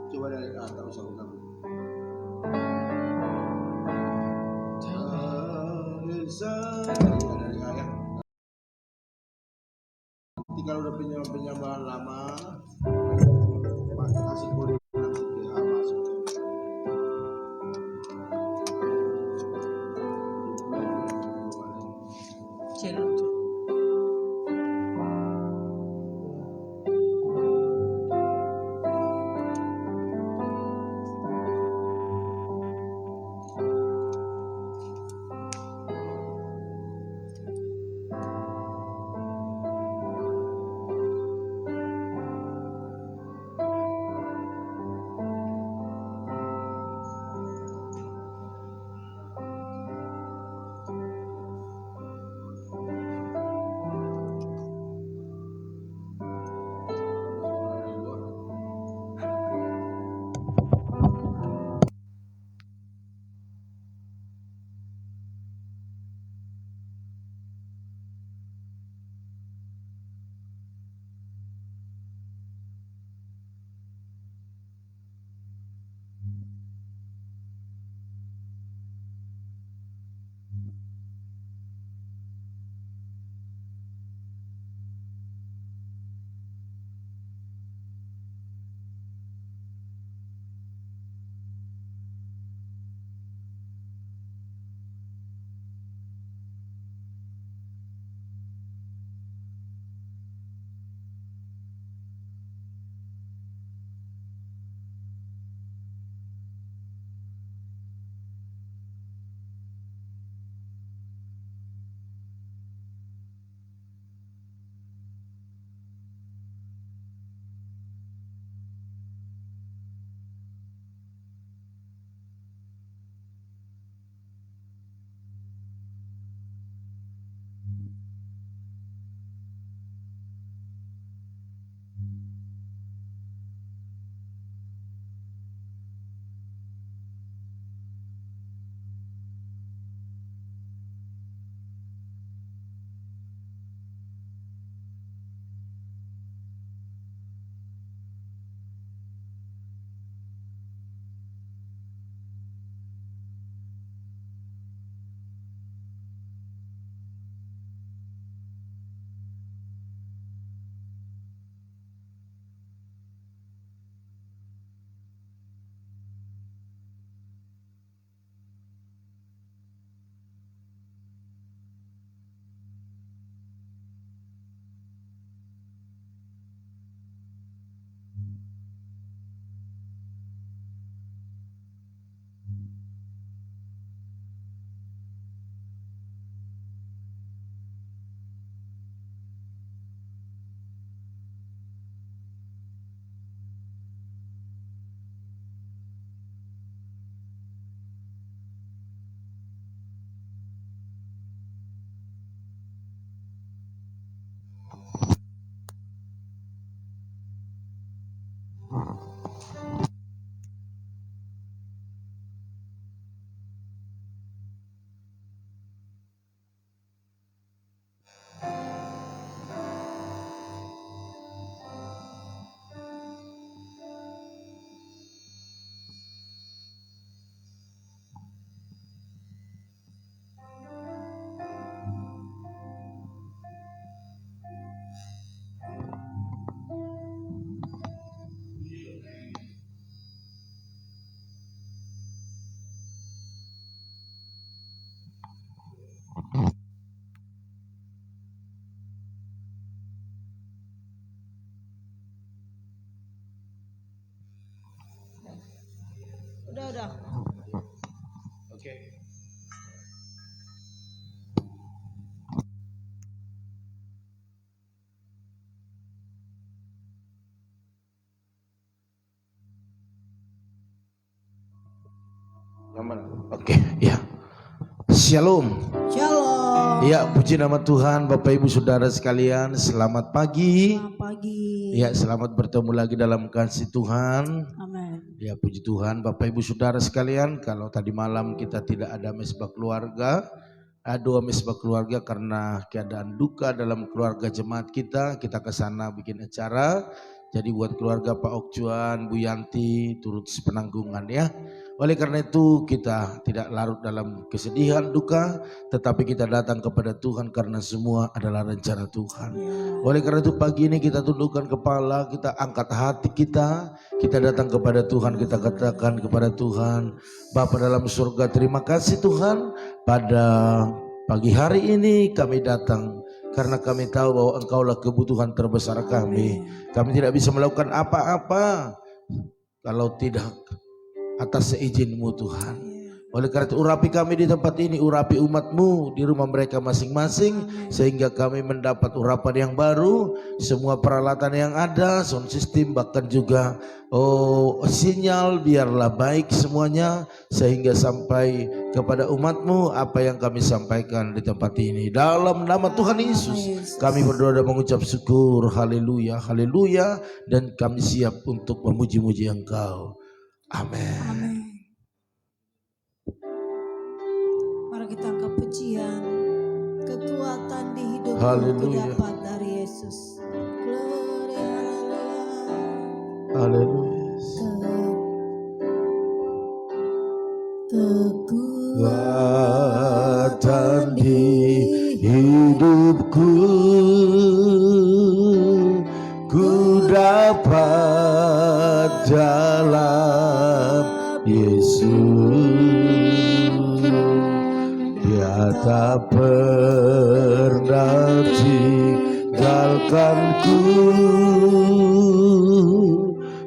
Coba dari atas usah ulang. Dari ayat. Nanti kalau udah penyambahan lama, kasih kode nanti ke masuk. Udah. Oke. Nyaman. Oke, ya. Shalom. Shalom. Ya, puji nama Tuhan, Bapak Ibu Saudara sekalian, selamat pagi. Selamat pagi. Ya, selamat bertemu lagi dalam kasih Tuhan. Amin. Ya, puji Tuhan, Bapak Ibu Saudara sekalian, kalau tadi malam kita tidak ada mesbah keluarga, doa mesbah keluarga karena keadaan duka dalam keluarga jemaat kita ke sana bikin acara. Jadi buat keluarga Pak Okcuan, Bu Yanti turut sepenanggungan ya. Oleh karena itu kita tidak larut dalam kesedihan, duka, tetapi kita datang kepada Tuhan karena semua adalah rencana Tuhan. Oleh karena itu pagi ini kita tundukkan kepala, kita angkat hati kita datang kepada Tuhan, kita katakan kepada Tuhan, Bapa dalam surga, terima kasih Tuhan, pada pagi hari ini kami datang karena kami tahu bahwa Engkaulah kebutuhan terbesar kami. Kami tidak bisa melakukan apa-apa kalau tidak atas seizin-Mu Tuhan. Oleh karena itu urapi kami di tempat ini, urapi umat-Mu di rumah mereka masing-masing, sehingga kami mendapat urapan yang baru. Semua peralatan yang ada, sound system, bahkan juga sinyal, biarlah baik semuanya, sehingga sampai kepada umat-Mu apa yang kami sampaikan di tempat ini. Dalam nama Tuhan Yesus kami berdoa dan mengucap syukur. Haleluya, haleluya. Dan kami siap untuk memuji-muji Engkau. Amin. Mari kita angkat pujian. Kekuatan di hidupku Haleluya. dapat dari Yesus. Gloria, Haleluya. Kekuatan di hidupku ku dapat dalam Yesus. Dia tak pernah tinggalkanku,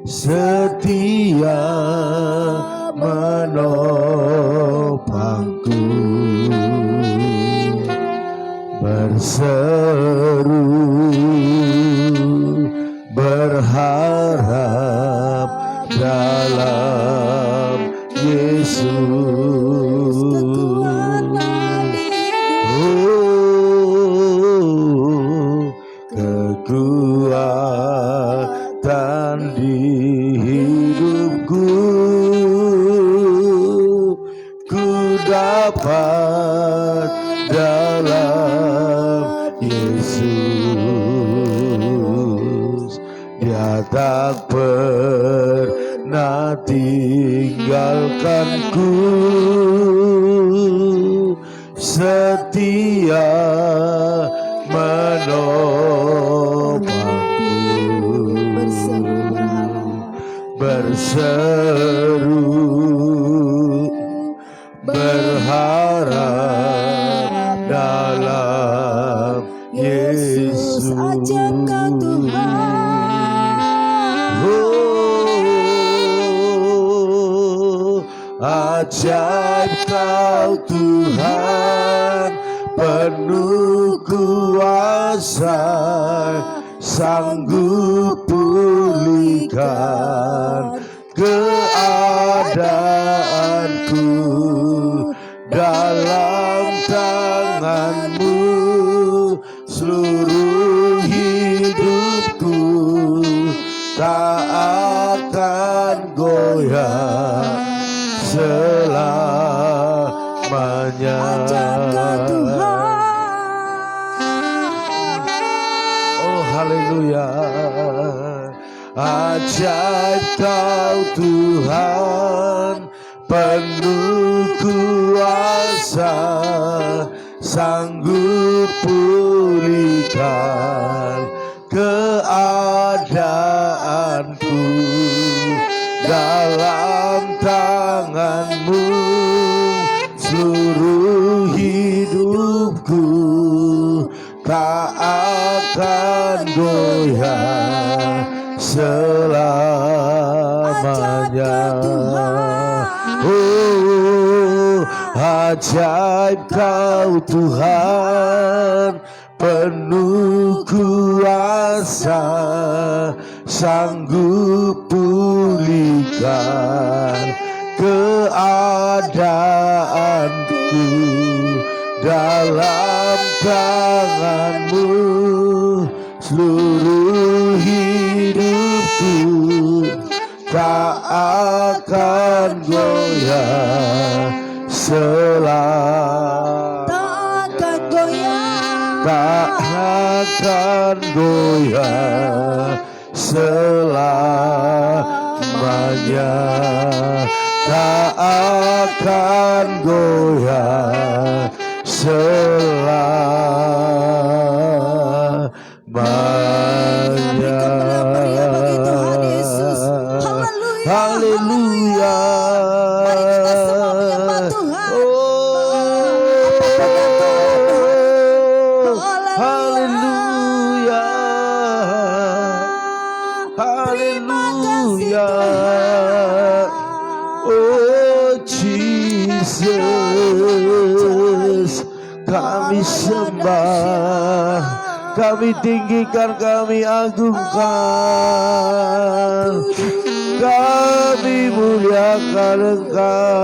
setia menopangku, berseru berharap dalam Yesus. Kekuatan di hidupku ku dapat dalam Yesus. Dia tak pernah tinggalkanku, setia menopangku, berseru berharap dalam Yesus. Ajaib Kau Tuhan. Ajaib Kau Tuhan, penuh kuasa, sanggup pulihkan keadaanku. Dalam tangan-Mu seluruh hidupku tak akan goyah selamanya. Oh haleluya. Ajaib Kau Tuhan, penuh kuasa, sanggup pulihkan keadaanku. Dalam tangan-Mu seluruh hidupku tak akan goyah selamanya. Oh, ajaib Kau Tuhan, penuh kuasa, sanggup pulihkan keadaanku. Dalam tangan-Mu seluruh hidupku tak akan goyah selamanya. Tak akan goyah selamanya, tak akan goyah selamanya. Haleluya. Mari kita semua menyembah Tuhan. Haleluya. Terima kasih Haleluya. Tuhan. Oh Jesus, kami sembah, kami tinggikan, kami agungkan, kami muliakan Engkau.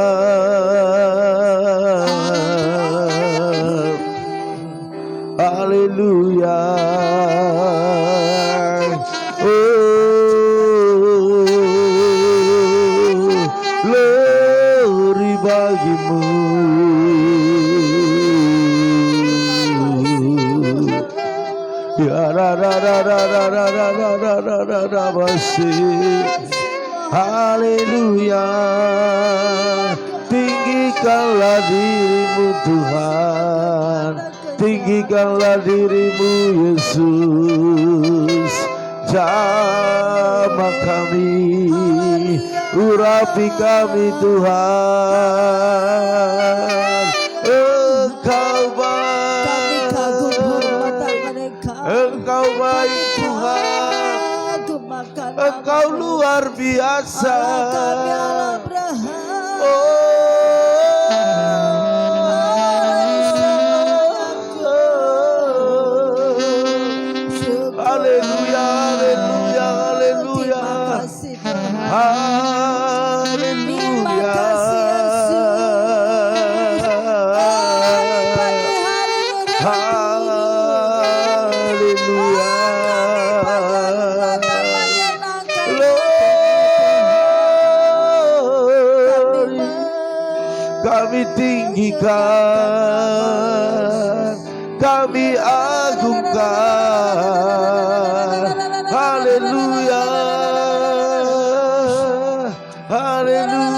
Haleluya. Glory bagimu. Ya ra ra ra ra ra ra ra ra ra ra ra ra masih. Haleluya. Tinggikanlah dirimu Tuhan, tinggikanlah dirimu Yesus. Jamah kami, urapi kami Tuhan. Engkau baik, Engkau baik Tuhan, Engkau luar biasa. Haleluya, haleluya, haleluya. Haleluya. Kami tinggikan, kami agungkan. Haleluya, haleluya.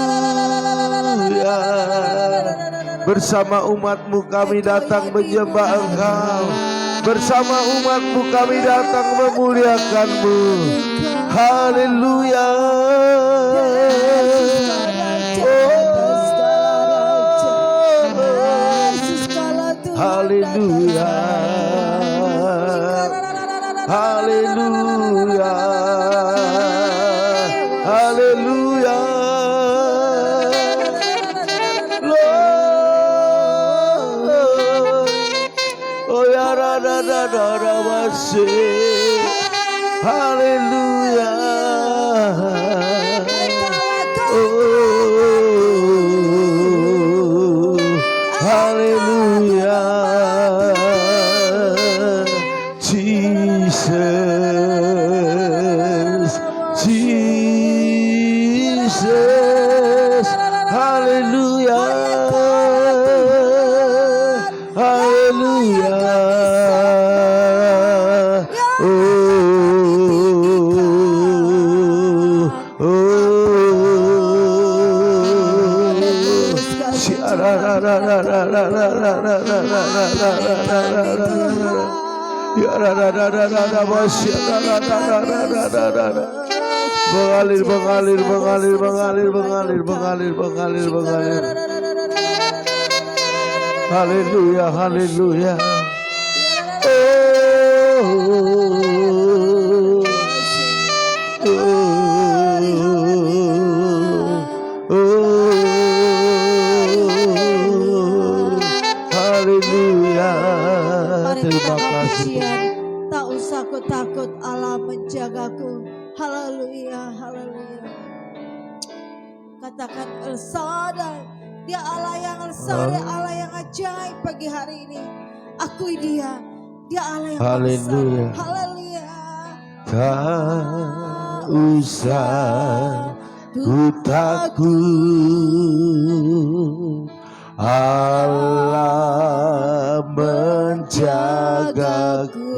Bersama umatmu kami datang menyembah Engkau, bersama umatmu kami datang memuliakanmu. Haleluya. Haleluya, haleluya, haleluya. Oh ya ra ra ra ra ra masih. Haleluya. Oh, haleluya. Jesus, Jesus, haleluya, haleluya. Mengalir, mengalir, mengalir, mengalir, mengalir, mengalir, mengalir, mengalir. Haleluya, haleluya. Haleluya. Terima kasih. Tak usah ku takut, Allah menjagaku. Haleluya, haleluya. Katakan El Shaddai, Dia Allah yang El Shaddai, Allah yang ajaib pagi hari ini. Akui Dia, Dia Allah yang Haleluya. besar. Haleluya. Tak usah ku takut, Allah menjagaku.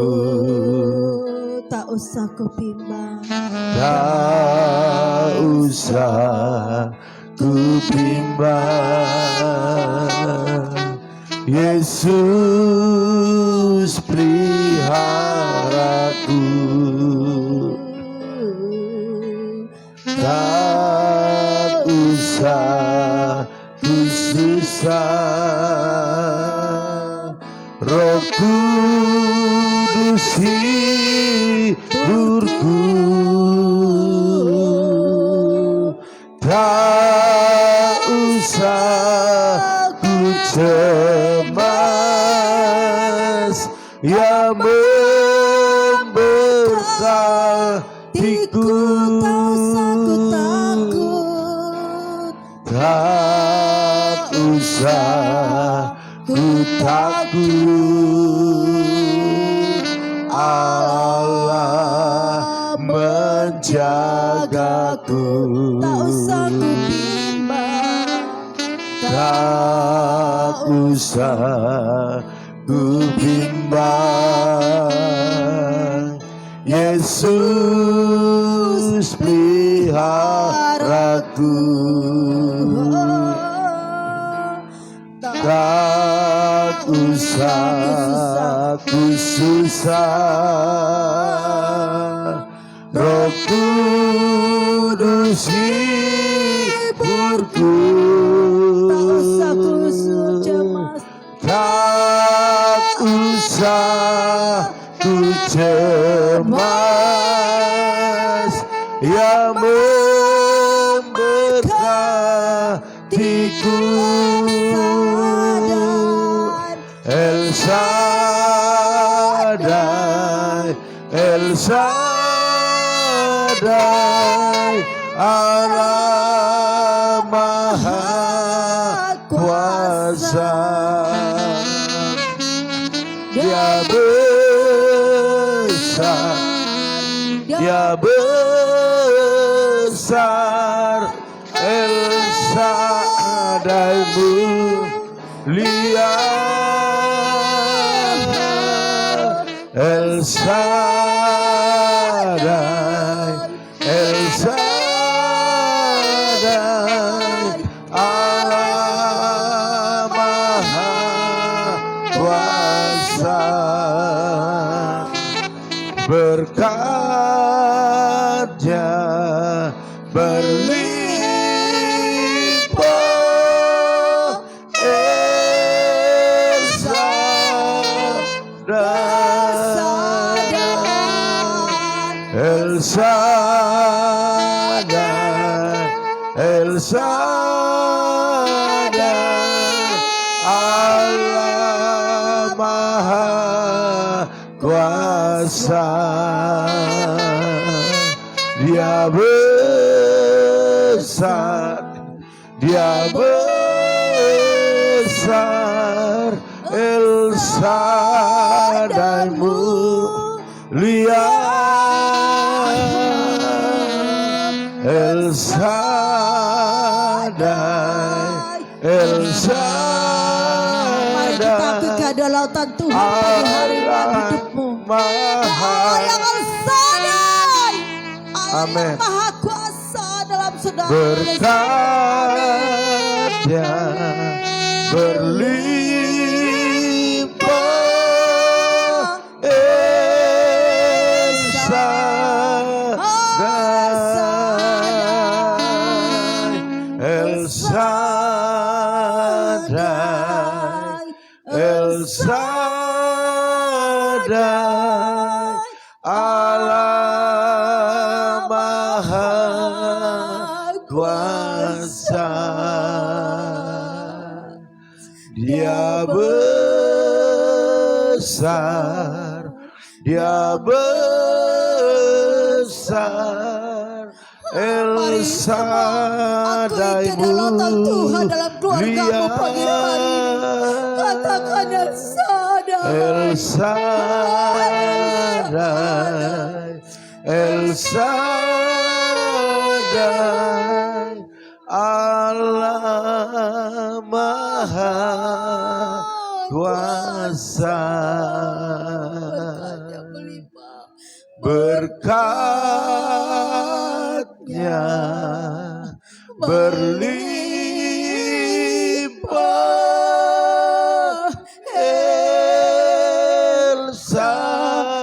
tak usah ku bimbang. Tak usah ku bimbang, Yesus peliharaku. Tak usah ku susah, Roh Kudus hiburku. Tak usah ku cemas, yang memberkatiku. Tak usah ku takut, Allah menjagaku. Tak usah ku bimbang. Tak usah ku bimbang, Yesus peliharaku. Tak usah ku susah, Roh Kudus hiburku. Tak usah ku cemas, yang memberkatiku. El Shaddai, El Shaddai, Allah Maha Kuasa. Dia besar, Dia besar, El Shaddai mulia, El Shaddai, El Shaddai, Allah Maha Kuasa. Berkat-Nya berlimpah, El Shaddai, El Shaddai, El Shaddai, Allah Maha Kuasa. Dia besar, Dia besar, El Shaddai mulia, El Shaddai, El Mari kita akui Shaddai, keadaan lautan Tuhan pada hari ini hidupmu. Allah yang Al-Shaddai, Allah Amin. yang Maha Kuasa dalam saudara. Berkat-Nya berlimpah, El Shaddai, El Shaddai, El Shaddai, Allah Maha Kuasa. Dia besar, Dia besar, El Shaddai mulia, Katakan El Shaddai, El Shaddai, El Shaddai, Allah Maha Kuasa. berkatnya berlimpah. El Shaddai.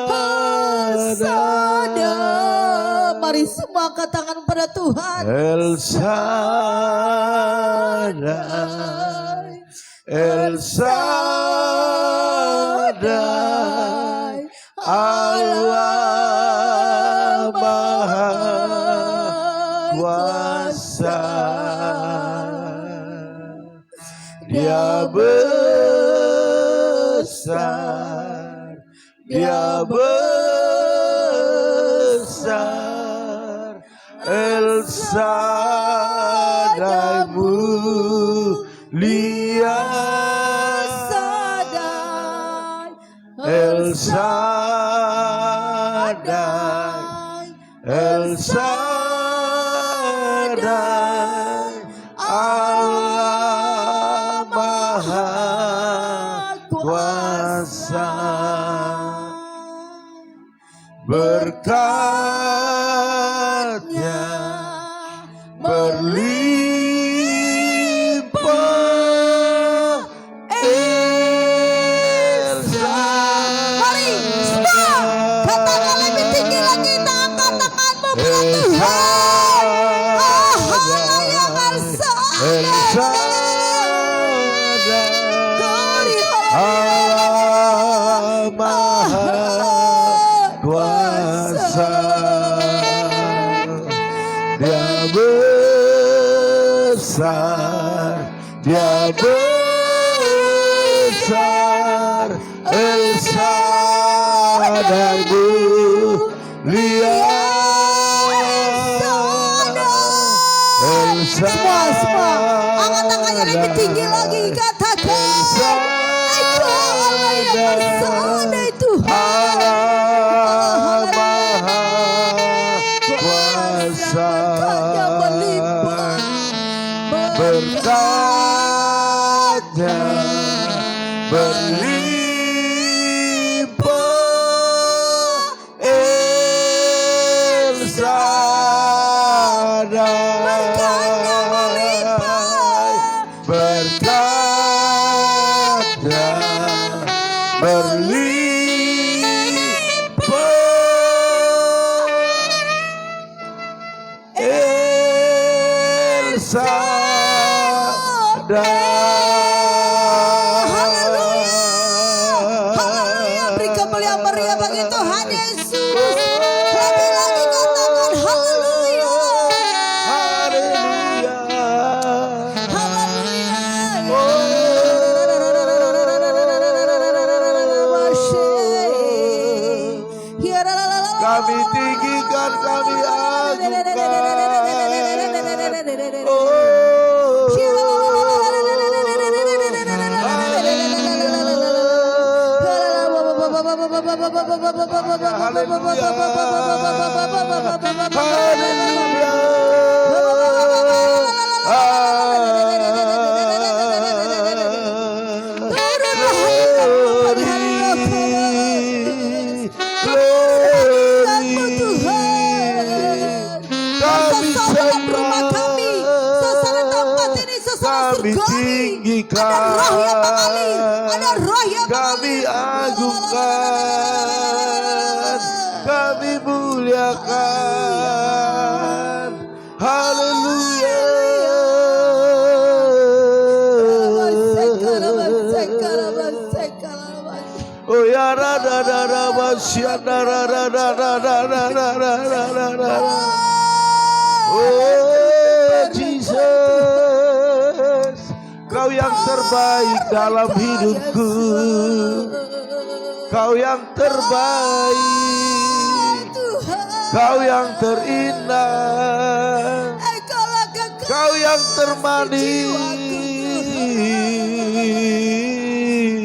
Mari semua angkat tangan pada Tuhan. El Shaddai, El Shaddai, Allah Maha Kuasa. Dia besar, Dia besar. El Shaddai mulia, El Shaddai, El Shaddai, Allah Maha Kuasa. Berkatnya berlimpah. El Shaddai. Mari semua katakan lebih tinggi lagi, angkat tanganmu pada Tuhan. Halayak El El Shaddai. Shaddai, Allah Maha Kuasa. Dia besar, Dia besar. El Shaddai mulia. El Semua angkat tangannya lebih tinggi lagi, katakan Engkau Allah yang bersama Tuhan. Allah Maha Kuasa. Berkatnya berlimpah, Berkatnya berlimpah. El Shaddai, berkatnya berlimpah. El Shaddai. Haleluya, beri kemuliaan meriah bagi Tuhan Yesus. Lebih lagi katakan haleluya. Haleluya. Kami tinggikan, kami agungkan. Oh, kami tinggikan, ada roh yang kami agungkan, kami muliakan. Haleluya. Oh ya rada rada basyana rada rada rada rada rada. Oh Jesus, Kau yang terbaik dalam hidupku, Kau yang terbaik, Kau yang terindah, Kau yang termanis,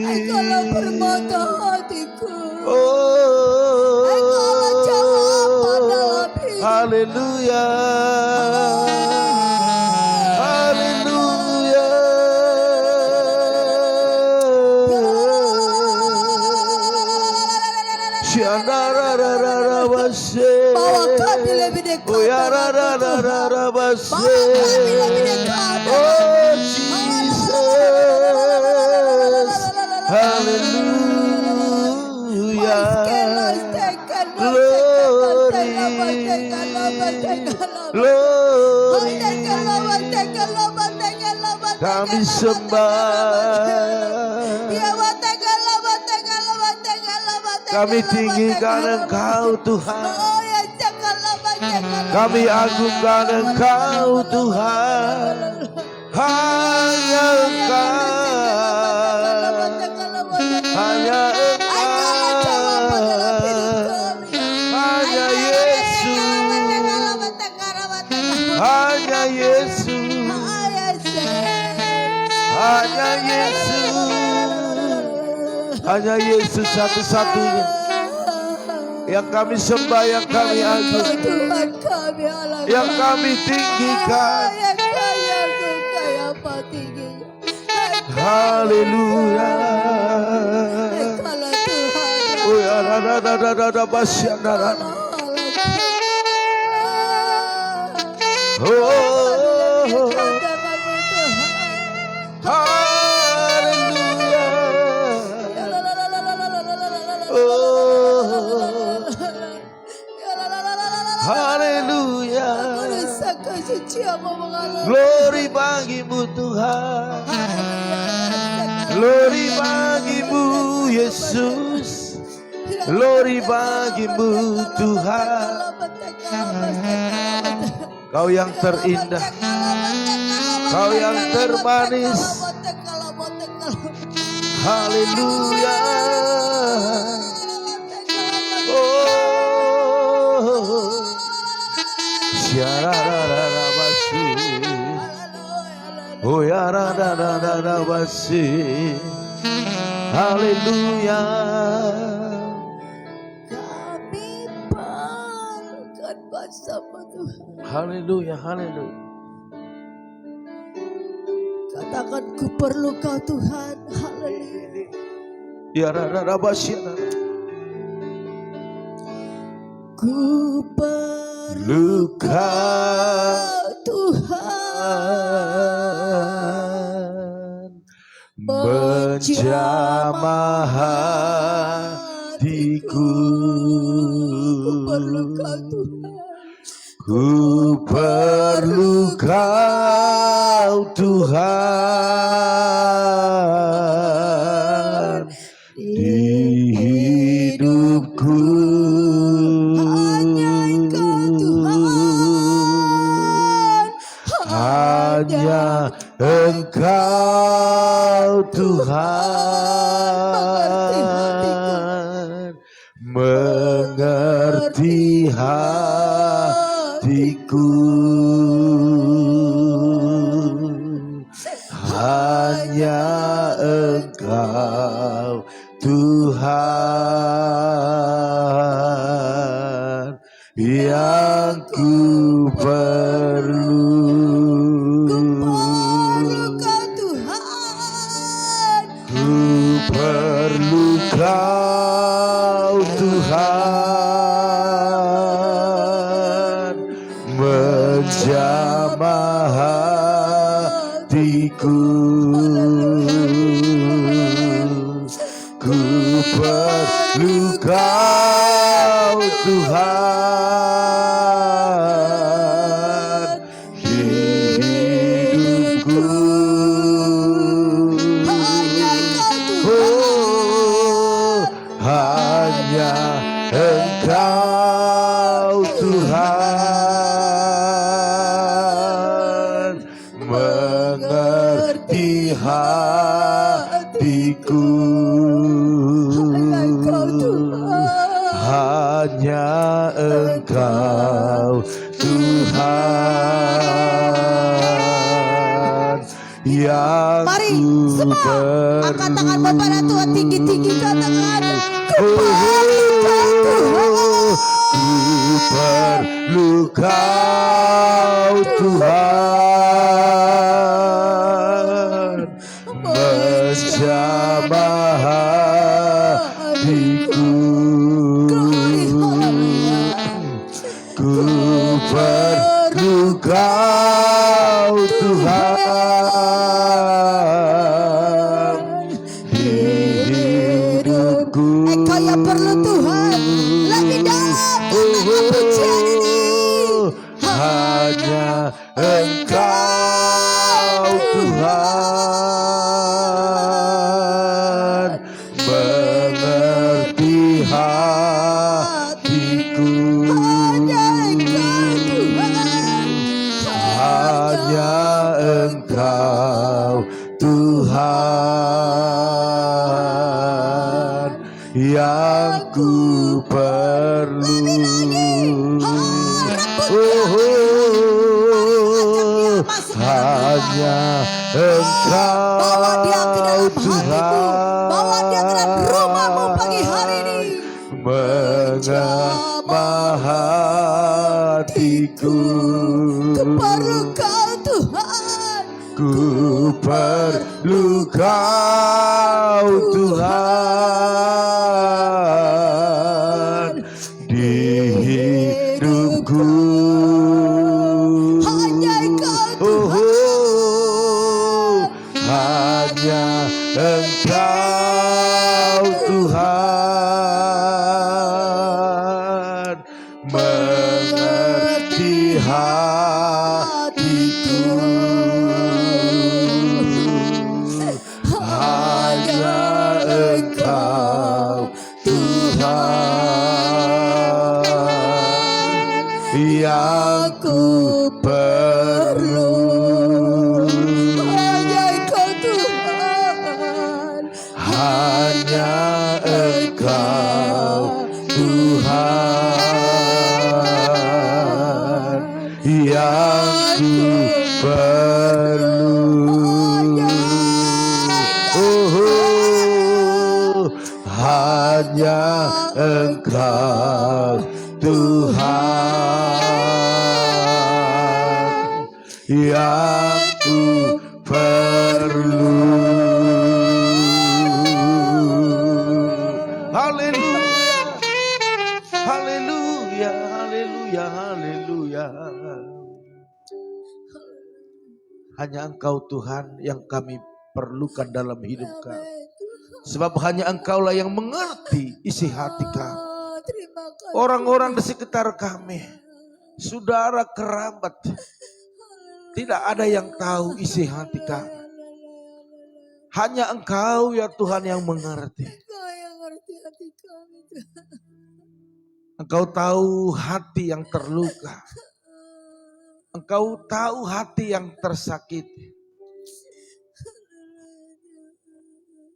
Engkaulah permata hatiku. oh, Engkaulah jawaban dalam hidup. haleluya, haleluya. Shandararararabase. Oh Jesus, hallelujah, glory, kami sembah, kami tinggikan Engkau Tuhan, kami agungkan Engkau Tuhan, hanya Engkau, hanya Engkau, hanya Yesus, hanya Yesus, hanya Yesus, hanya Yesus satu-satunya yang kami sembah, yang kami agungkan, Tuhan kami Allah, yang kami tinggikan. Haleluya. Oh ya, oh, haleluya. Oh, haleluya. Glory bagimu Tuhan, glory bagimu Yesus, glory bagimu Tuhan. Kau yang terindah, Kau yang termanis. Haleluya. Oh, syarararabasi. Oh ya rarararabasi. Haleluya. Kami banggakan bersama Tuhan. Haleluya, haleluya. Katakan ku perlu Kau Tuhan. Haleluya. Ya rararabasi. Ku perlu Kau Tuhan, menjamah hatiku. Ku perlu Kau Tuhan. Ku perlu Kau Tuhan di hidupku. Hanya Engkau Tuhan mengerti hatiku. Hanya Engkau Tuhan yang ku perlu. Kau Tuhan menjamah hatiku. Ku perlu Kau Tuhan di hidupku. Hanya Engkau Tuhan mengerti hatiku. Hanya Engkau Tuhan yang Mari ku semua perlu. angkat tanganmu pada Tuhan, tinggi-tinggi katakan Ku perlu Kau Tuhan menjamah hatiku. Ku perlu Kau Engkau Tuhan di hidupku. Engkau yang perlu Tuhan lebih dalam karena pujian ini. Hanya Engkau Tuhan mengerti hatiku. Hanya Engkau Tuhan yang ku perlu. Hanya Engkau Bawa dia ke dalam hatimu, bawa dia ke dalam rumahmu pagi hari ini. Menjamah hatiku. Ku perlu Kau Tuhan, Ku perlu Kau Tuhan di hidupku. hanya Engkau Hanya Engkau Tuhan mengerti hatiku. Hanya Engkau Tuhan yang ku perlu. hanya Engkau Tuhan, Hanya Engkau Tuhan yang ku perlu. Hanya Engkau Tuhan yang ku perlu. Haleluya, haleluya, haleluya, haleluya. Hanya Engkau Tuhan yang kami perlukan dalam hidup kami. Sebab hanya Engkaulah yang mengerti isi hati kami. terima kasih. Orang-orang di sekitar kami, saudara kerabat, tidak ada yang tahu isi hati kami. Hanya Engkau ya Tuhan yang mengerti. Engkau yang ngerti hati kami Tuhan. Engkau tahu hati yang terluka. Engkau tahu hati yang tersakiti.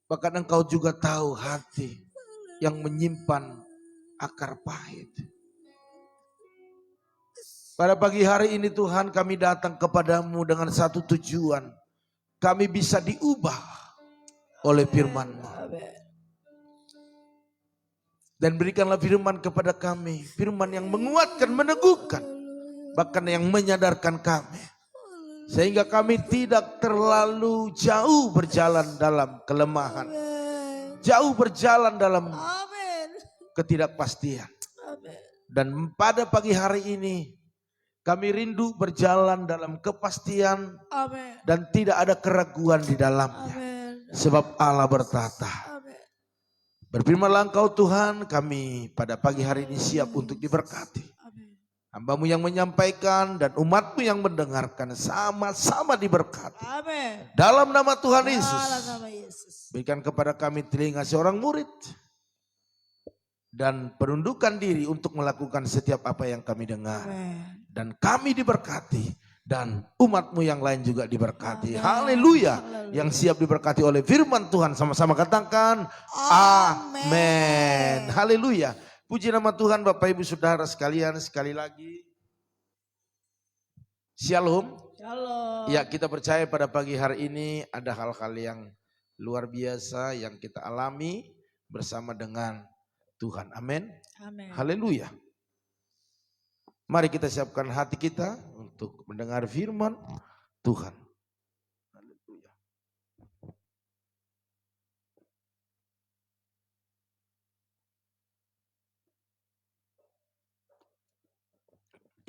Bahkan Engkau juga tahu hati yang menyimpan akar pahit. Pada pagi hari ini Tuhan, kami datang kepadamu dengan satu tujuan. Kami bisa diubah oleh firman-Mu. Dan berikanlah firman kepada kami. Firman yang menguatkan, meneguhkan. Bahkan yang menyadarkan kami. Sehingga kami tidak terlalu jauh berjalan dalam kelemahan. Jauh berjalan dalam ketidakpastian. Dan pada pagi hari ini kami rindu berjalan dalam kepastian. Dan tidak ada keraguan di dalamnya. Sebab Allah bertata. Berfirmanlah Engkau Tuhan, kami pada pagi hari ini siap untuk diberkati. Hamba-Mu yang menyampaikan dan umat-Mu yang mendengarkan sama-sama diberkati. Amin. Dalam nama Tuhan Dalam Yesus. nama Yesus. Berikan kepada kami telinga seorang murid. Dan penundukan diri untuk melakukan setiap apa yang kami dengar. Amin. Dan kami diberkati. Dan umat-Mu yang lain juga diberkati. Haleluya. Yang siap diberkati oleh firman Tuhan. Sama-sama katakan. Amin. Haleluya. Puji nama Tuhan Bapak Ibu Saudara sekalian, sekali lagi. Shalom. Shalom. Ya, kita percaya pada pagi hari ini ada hal-hal yang luar biasa yang kita alami bersama dengan Tuhan. Amin. Amin. Haleluya. Mari kita siapkan hati kita untuk mendengar firman Tuhan. Haleluya.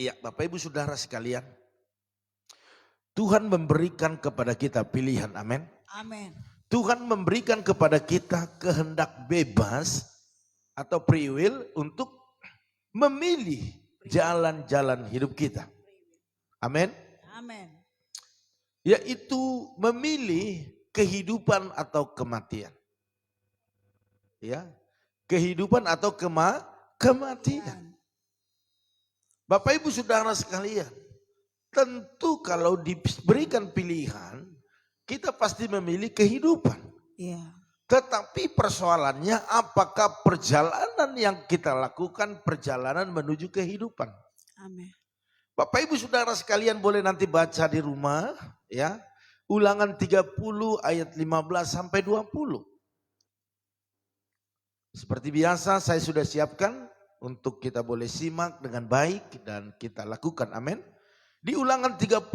Iya, Bapak Ibu Saudara sekalian. Tuhan memberikan kepada kita pilihan, amin. Amin. Tuhan memberikan kepada kita kehendak bebas atau free will untuk memilih jalan-jalan hidup kita. Amin. Amin. Yaitu memilih kehidupan atau kematian. Ya, kehidupan atau kematian. Bapak Ibu Saudara sekalian, tentu kalau diberikan pilihan, kita pasti memilih kehidupan. Iya. Tetapi persoalannya apakah perjalanan yang kita lakukan perjalanan menuju kehidupan. Amin. Bapak Ibu Saudara sekalian boleh nanti baca di rumah ya. Ulangan 30 ayat 15 sampai 20. Seperti biasa saya sudah siapkan untuk kita boleh simak dengan baik dan kita lakukan, amin. Di ulangan 30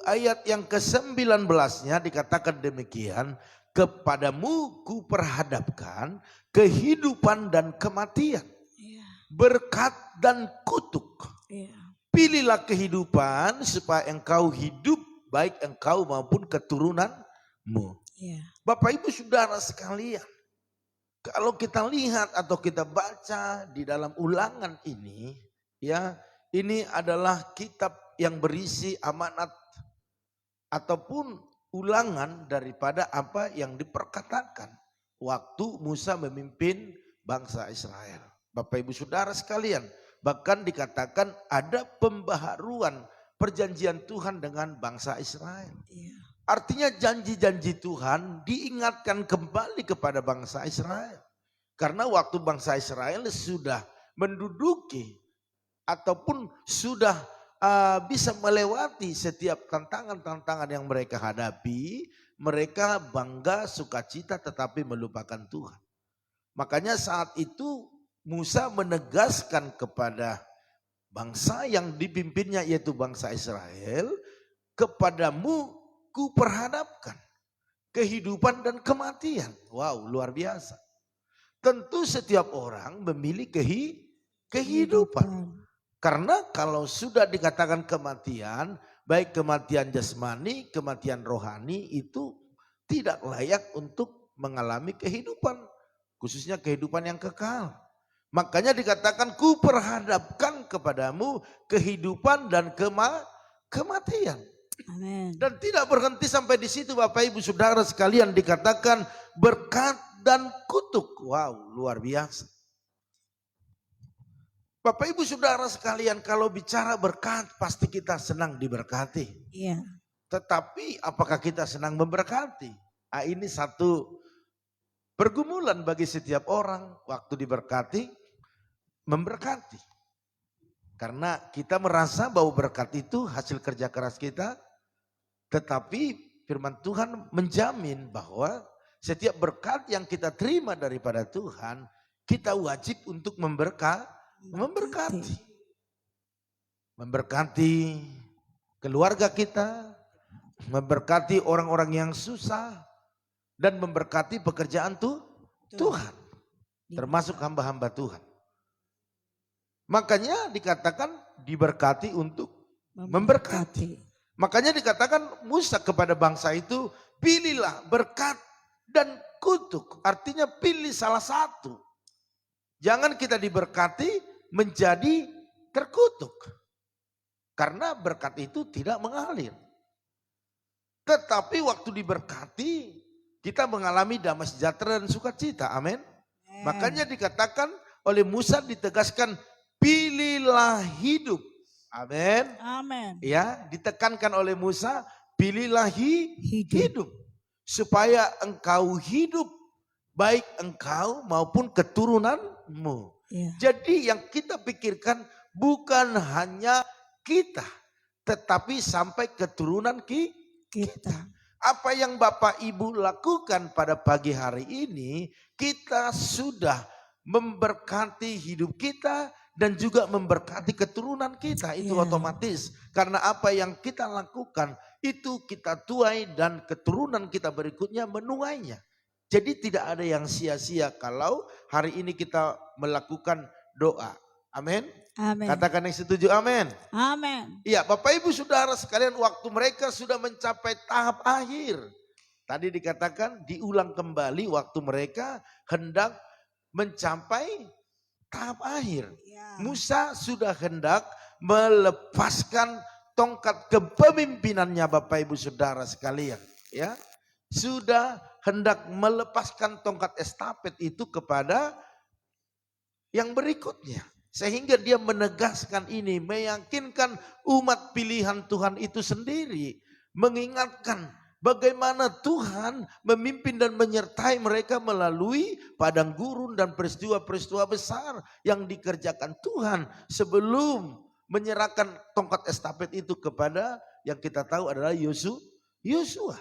ayat yang ke-19-nya dikatakan demikian, kepadamu kuperhadapkan kehidupan dan kematian, berkat dan kutuk. Pilihlah kehidupan supaya engkau hidup, baik engkau maupun keturunanmu. Bapak Ibu Saudara sekalian, kalau kita lihat atau kita baca di dalam ulangan ini, ya, ini adalah kitab yang berisi amanat ataupun ulangan daripada apa yang diperkatakan waktu Musa memimpin bangsa Israel. Bapak Ibu Saudara sekalian, bahkan dikatakan ada pembaharuan perjanjian Tuhan dengan bangsa Israel. Artinya janji-janji Tuhan diingatkan kembali kepada bangsa Israel. Karena waktu bangsa Israel sudah menduduki ataupun sudah bisa melewati setiap tantangan-tantangan yang mereka hadapi, mereka bangga, sukacita tetapi melupakan Tuhan. Makanya saat itu Musa menegaskan kepada bangsa yang dipimpinnya yaitu bangsa Israel, kepadamu kuperhadapkan kehidupan dan kematian. Wow, luar biasa. Tentu setiap orang memilih kehidupan. Karena kalau sudah dikatakan kematian, baik kematian jasmani, kematian rohani itu tidak layak untuk mengalami kehidupan. Khususnya kehidupan yang kekal. Makanya dikatakan kuperhadapkan kepadamu kehidupan dan kematian. Amen. Dan tidak berhenti sampai di situ Bapak Ibu Saudara sekalian, dikatakan berkat dan kutuk. Wow, luar biasa. Bapak Ibu Saudara sekalian, kalau bicara berkat pasti kita senang diberkati. Iya. Tetapi apakah kita senang memberkati? Nah, ini satu pergumulan bagi setiap orang waktu diberkati, memberkati. Karena kita merasa bahwa berkat itu hasil kerja keras kita. Tetapi firman Tuhan menjamin bahwa setiap berkat yang kita terima daripada Tuhan, kita wajib untuk memberkati. Memberkati keluarga kita, memberkati orang-orang yang susah, dan memberkati pekerjaan Tuhan. Termasuk hamba-hamba Tuhan. Makanya dikatakan diberkati untuk memberkati. Makanya dikatakan Musa kepada bangsa itu, pilihlah berkat dan kutuk. Artinya pilih salah satu. Jangan kita diberkati menjadi terkutuk. Karena berkat itu tidak mengalir. Tetapi waktu diberkati, kita mengalami damai sejahtera dan sukacita. Amin. Makanya dikatakan oleh Musa, ditegaskan, pilihlah hidup. Amin. Amin. Ya, ditekankan oleh Musa, pilihlah hidup. Supaya engkau hidup, baik engkau maupun keturunanmu. Jadi yang kita pikirkan bukan hanya kita, tetapi sampai keturunan kita. Apa yang Bapak Ibu lakukan pada pagi hari ini, kita sudah memberkati hidup kita dan juga memberkati keturunan kita. Itu otomatis. Karena apa yang kita lakukan itu kita tuai dan keturunan kita berikutnya menuainya. Jadi tidak ada yang sia-sia kalau hari ini kita melakukan doa Amin. Amin. Katakan yang setuju, amin. Amin. Iya, Bapak Ibu Saudara sekalian, waktu mereka sudah mencapai tahap akhir. Tadi dikatakan diulang kembali waktu mereka hendak mencapai tahap akhir. Ya. Musa sudah hendak melepaskan tongkat kepemimpinannya, Bapak Ibu Saudara sekalian. Ya, sudah hendak melepaskan tongkat estafet itu kepada yang berikutnya. Sehingga dia menegaskan ini, meyakinkan umat pilihan Tuhan itu sendiri. Mengingatkan bagaimana Tuhan memimpin dan menyertai mereka melalui padang gurun dan peristiwa-peristiwa besar yang dikerjakan Tuhan sebelum menyerahkan tongkat estafet itu kepada yang kita tahu adalah Yosua.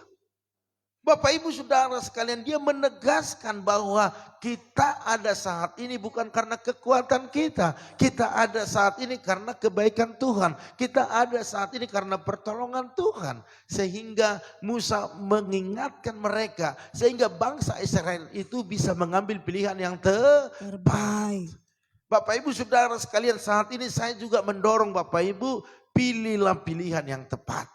Bapak Ibu Saudara sekalian, dia menegaskan bahwa kita ada saat ini bukan karena kekuatan kita. Kita ada saat ini karena kebaikan Tuhan. Kita ada saat ini karena pertolongan Tuhan. Sehingga Musa mengingatkan mereka. Sehingga bangsa Israel itu bisa mengambil pilihan yang terbaik. Bapak Ibu Saudara sekalian, saat ini saya juga mendorong Bapak Ibu, pilihlah pilihan yang tepat.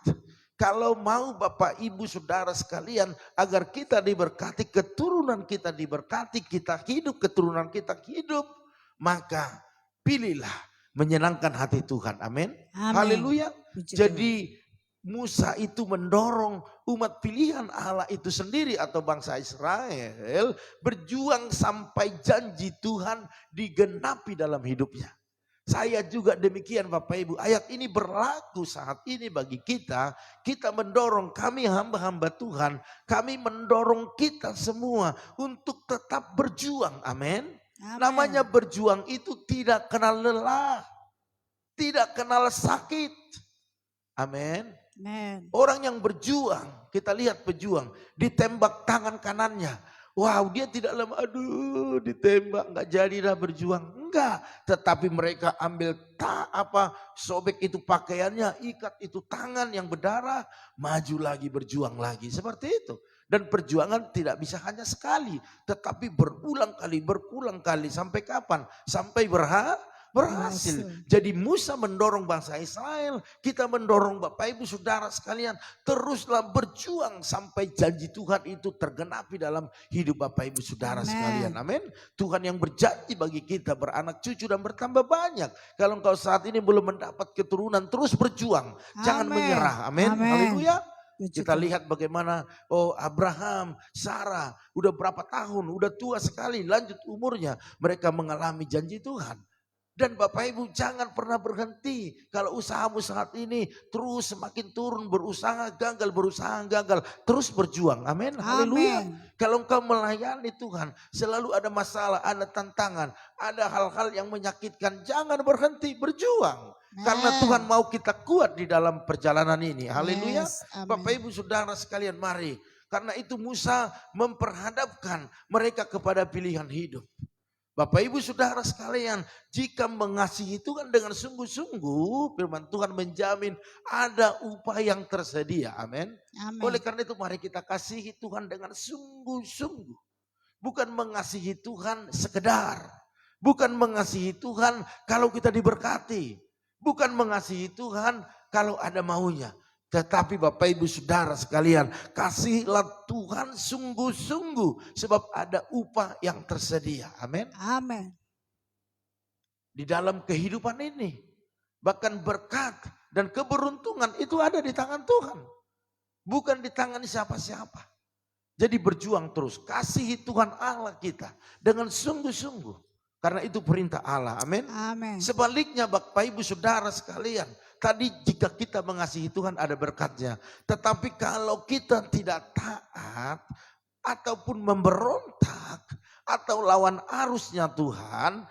Kalau mau Bapak Ibu Saudara sekalian agar kita diberkati, keturunan kita diberkati, kita hidup, keturunan kita hidup, maka pilihlah menyenangkan hati Tuhan. Amin. Haleluya. Jadi Musa itu mendorong umat pilihan Allah itu sendiri atau bangsa Israel berjuang sampai janji Tuhan digenapi dalam hidupnya. Saya juga demikian Bapak Ibu. Ayat ini berlaku saat ini bagi kita. Kita mendorong, kami hamba-hamba Tuhan. Kami mendorong kita semua untuk tetap berjuang. Amin. Namanya berjuang itu tidak kenal lelah. Tidak kenal sakit. Amin. Orang yang berjuang, kita lihat pejuang. Ditembak tangan kanannya. Wow, dia tidak lama, aduh ditembak, nggak jadi dah berjuang. Enggak, tetapi mereka ambil sobek itu pakaiannya, ikat itu tangan yang berdarah, maju lagi, berjuang lagi. Seperti itu. Dan perjuangan tidak bisa hanya sekali, tetapi berulang kali. Sampai kapan? Sampai berhasil. Jadi Musa mendorong bangsa Israel, kita mendorong Bapak Ibu Saudara sekalian, teruslah berjuang sampai janji Tuhan itu tergenapi dalam hidup Bapak Ibu Saudara sekalian. Amin. Tuhan yang berjanji bagi kita beranak cucu dan bertambah banyak. Kalau engkau saat ini belum mendapat keturunan, terus berjuang. Jangan menyerah. Amin. Haleluya. Kita lihat bagaimana Abraham, Sarah, udah berapa tahun, udah tua sekali, lanjut umurnya. Mereka mengalami janji Tuhan. Dan Bapak Ibu jangan pernah berhenti. Kalau usahamu saat ini terus semakin turun, berusaha gagal. Terus berjuang. Amin. Haleluya. Kalau engkau melayani Tuhan, selalu ada masalah, ada tantangan, ada hal-hal yang menyakitkan. Jangan berhenti berjuang. Karena Tuhan mau kita kuat di dalam perjalanan ini. Haleluya. Bapak Ibu Saudara sekalian, mari. Karena itu Musa memperhadapkan mereka kepada pilihan hidup. Bapak Ibu Saudara sekalian, jika mengasihi Tuhan dengan sungguh-sungguh, firman Tuhan menjamin ada upah yang tersedia. Amin. Oleh karena itu mari kita kasihi Tuhan dengan sungguh-sungguh. Bukan mengasihi Tuhan sekedar. Bukan mengasihi Tuhan kalau kita diberkati. Bukan mengasihi Tuhan kalau ada maunya. Tetapi Bapak Ibu Saudara sekalian, kasihilah Tuhan sungguh-sungguh sebab ada upah yang tersedia. Amin. Amin. Di dalam kehidupan ini, bahkan berkat dan keberuntungan itu ada di tangan Tuhan. Bukan di tangan siapa-siapa. Jadi berjuang terus, kasihi Tuhan Allah kita dengan sungguh-sungguh. Karena itu perintah Allah. Amin. Amin. Sebaliknya Bapak Ibu Saudara sekalian, tadi jika kita mengasihi Tuhan ada berkatnya. Tetapi kalau kita tidak taat ataupun memberontak atau lawan arusnya Tuhan,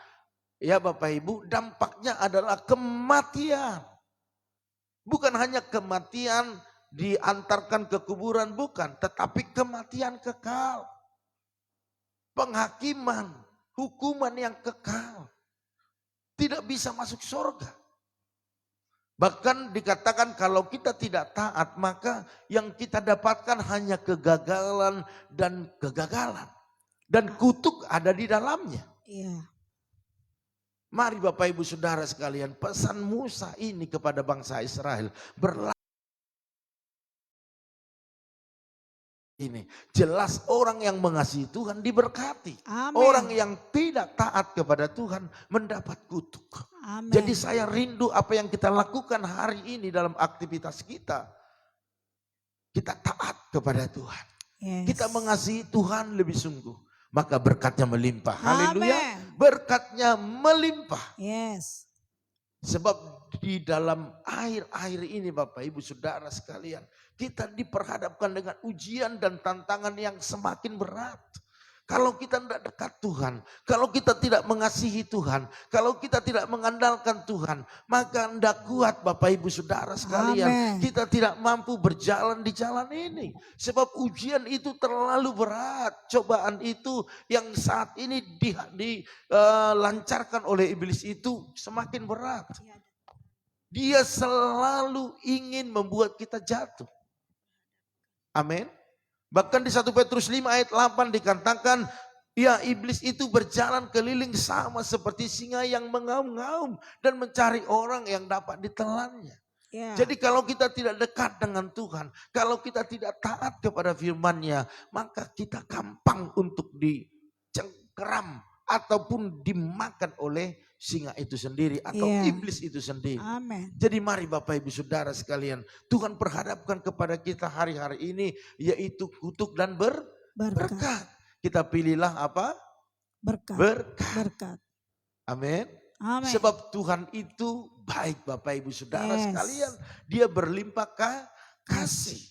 ya Bapak Ibu, dampaknya adalah kematian. Bukan hanya kematian diantarkan ke kuburan, bukan. Tetapi kematian kekal. Penghakiman, hukuman yang kekal. Tidak bisa masuk surga. Bahkan dikatakan kalau kita tidak taat, maka yang kita dapatkan hanya kegagalan dan kegagalan. Dan kutuk ada di dalamnya. Iya. Mari Bapak Ibu Saudara sekalian, pesan Musa ini kepada bangsa Israel ini. Jelas orang yang mengasihi Tuhan diberkati. Amin. Orang yang tidak taat kepada Tuhan mendapat kutuk. Amin. Jadi saya rindu apa yang kita lakukan hari ini dalam aktivitas kita. Kita taat kepada Tuhan. Yes. Kita mengasihi Tuhan lebih sungguh. Maka berkatnya melimpah. Haleluya. Amin. Berkatnya melimpah. Yes. Sebab di dalam akhir-akhir ini Bapak Ibu Saudara sekalian, kita diperhadapkan dengan ujian dan tantangan yang semakin berat. Kalau kita tidak dekat Tuhan, kalau kita tidak mengasihi Tuhan, kalau kita tidak mengandalkan Tuhan, maka tidak kuat Bapak Ibu Saudara sekalian. Amen. Kita tidak mampu berjalan di jalan ini. Sebab ujian itu terlalu berat. Cobaan itu yang saat ini dilancarkan oleh iblis itu semakin berat. Dia selalu ingin membuat kita jatuh. Amin. Bahkan di 1 Petrus 5 ayat 8 dikatakan, ya iblis itu berjalan keliling sama seperti singa yang mengaum-ngaum dan mencari orang yang dapat ditelannya. Yeah. Jadi kalau kita tidak dekat dengan Tuhan, kalau kita tidak taat kepada firman-Nya, maka kita gampang untuk dicengkeram ataupun dimakan oleh singa itu sendiri atau iblis itu sendiri. Amen. Jadi mari Bapak Ibu Saudara sekalian, Tuhan perhadapkan kepada kita hari-hari ini yaitu kutuk dan berkat. Kita pilihlah apa? Berkat. Amin. Amen. Sebab Tuhan itu baik Bapak Ibu Saudara sekalian. Dia berlimpah kasih.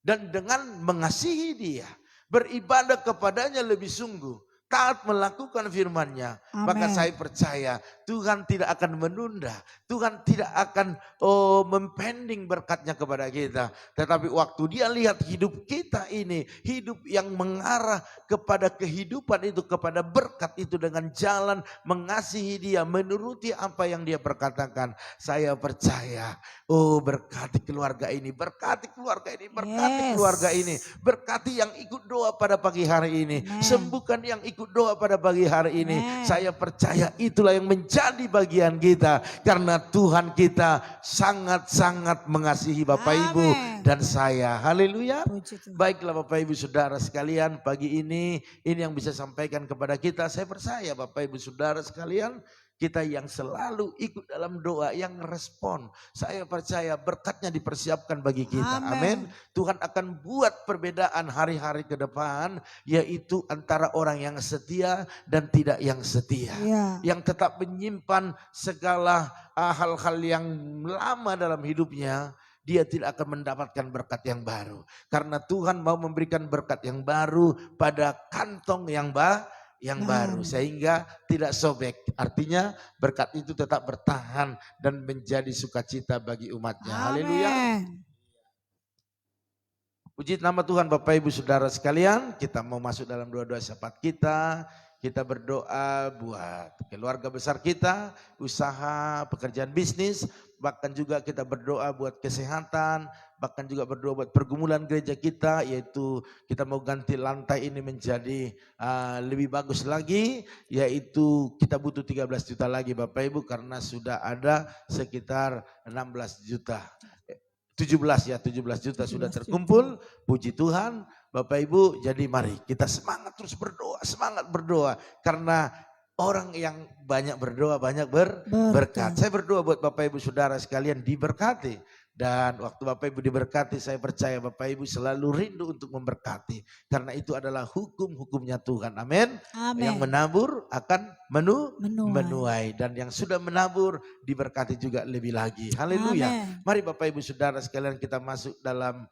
Dan dengan mengasihi dia, beribadah kepadanya lebih sungguh, taat melakukan firman-Nya, maka saya percaya Tuhan tidak akan menunda, Tuhan tidak akan mempending berkatnya kepada kita. Tetapi waktu dia lihat hidup kita ini, hidup yang mengarah kepada kehidupan itu, kepada berkat itu dengan jalan mengasihi dia, menuruti apa yang dia perkatakan. Saya percaya, berkati keluarga ini, berkati keluarga ini, berkati keluarga ini, berkati yang ikut doa pada pagi hari ini, sembuhkan yang ikut doa pada pagi hari ini. Saya percaya itulah yang menjadi bagian kita. Karena Tuhan kita sangat-sangat mengasihi Bapak Ibu dan saya. Haleluya. Baiklah Bapak Ibu Saudara sekalian, pagi ini yang bisa sampaikan kepada kita. Saya percaya Bapak Ibu Saudara sekalian, kita yang selalu ikut dalam doa, yang respon. Saya percaya berkatnya dipersiapkan bagi kita. Amin. Tuhan akan buat perbedaan hari-hari ke depan, yaitu antara orang yang setia dan tidak yang setia. Yang tetap menyimpan segala hal-hal yang lama dalam hidupnya, dia tidak akan mendapatkan berkat yang baru. Karena Tuhan mau memberikan berkat yang baru pada kantong yang baru, sehingga tidak sobek. Artinya berkat itu tetap bertahan dan menjadi sukacita bagi umatnya. Haleluya. Puji nama Tuhan Bapak Ibu Saudara sekalian. Kita mau masuk dalam doa-doa syafaat kita. Kita berdoa buat keluarga besar kita, usaha, pekerjaan bisnis. Bahkan juga kita berdoa buat kesehatan, bahkan juga berdoa buat pergumulan gereja kita, yaitu kita mau ganti lantai ini menjadi lebih bagus lagi, yaitu kita butuh 13 juta lagi Bapak Ibu, karena sudah ada sekitar 16 juta. 17 juta sudah terkumpul, puji Tuhan Bapak Ibu. Jadi mari kita semangat terus berdoa, semangat berdoa, karena orang yang banyak berdoa banyak berkat. Saya berdoa buat Bapak Ibu Saudara sekalian diberkati. Dan waktu Bapak Ibu diberkati, saya percaya Bapak Ibu selalu rindu untuk memberkati. Karena itu adalah hukum-hukumnya Tuhan. Amin. Yang menabur akan menuai. Dan yang sudah menabur diberkati juga lebih lagi. Haleluya. Mari Bapak Ibu Saudara sekalian kita masuk dalam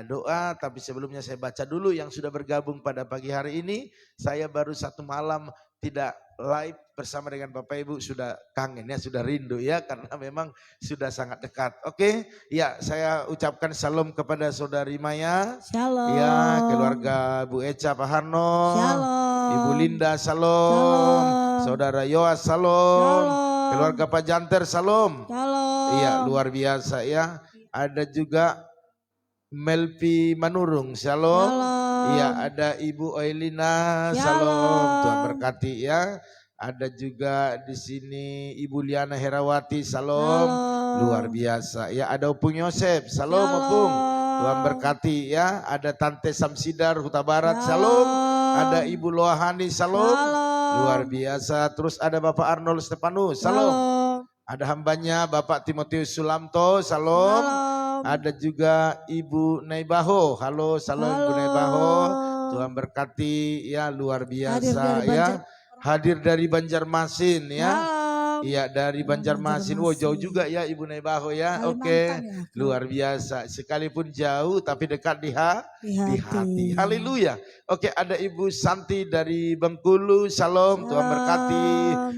doa. Tapi sebelumnya saya baca dulu yang sudah bergabung pada pagi hari ini. Saya baru 1 malam tidak live bersama dengan Bapak Ibu, sudah kangen ya, sudah rindu ya, karena memang sudah sangat dekat. Oke, ya saya ucapkan salam kepada Saudari Maya. Shalom. Ya, keluarga Bu Eca Pak Harno. Shalom. Ibu Linda salam. Saudara Yoas salam. Keluarga Pak Janter salam. Shalom. Iya, luar biasa ya. Ada juga Melpi Manurung, shalom. Iya, ada Ibu Oelina, shalom. Tuhan berkati ya. Ada juga di sini Ibu Liana Herawati, salam. Luar biasa. Ya, ada Opung Yosef, salam Opung. Tuhan berkati ya. Ada Tante Samsidar Huta Barat, salam. Ada Ibu Loahani, salam. Luar biasa. Terus ada Bapak Arnold Stepanus, salam. Ada hambanya Bapak Timotius Sulamto, salam. Ada juga Ibu Naibaho, halo, salam Ibu Naibaho. Tuhan berkati ya, luar biasa ya. Hadir dari Banjarmasin ya. Iya, dari Banjarmasin. Wow, jauh juga ya Ibu Naibaho ya. Oke, luar biasa. Sekalipun jauh tapi dekat di hati. Haleluya. Oke, ada Ibu Santi dari Bengkulu, salam. Tuhan berkati.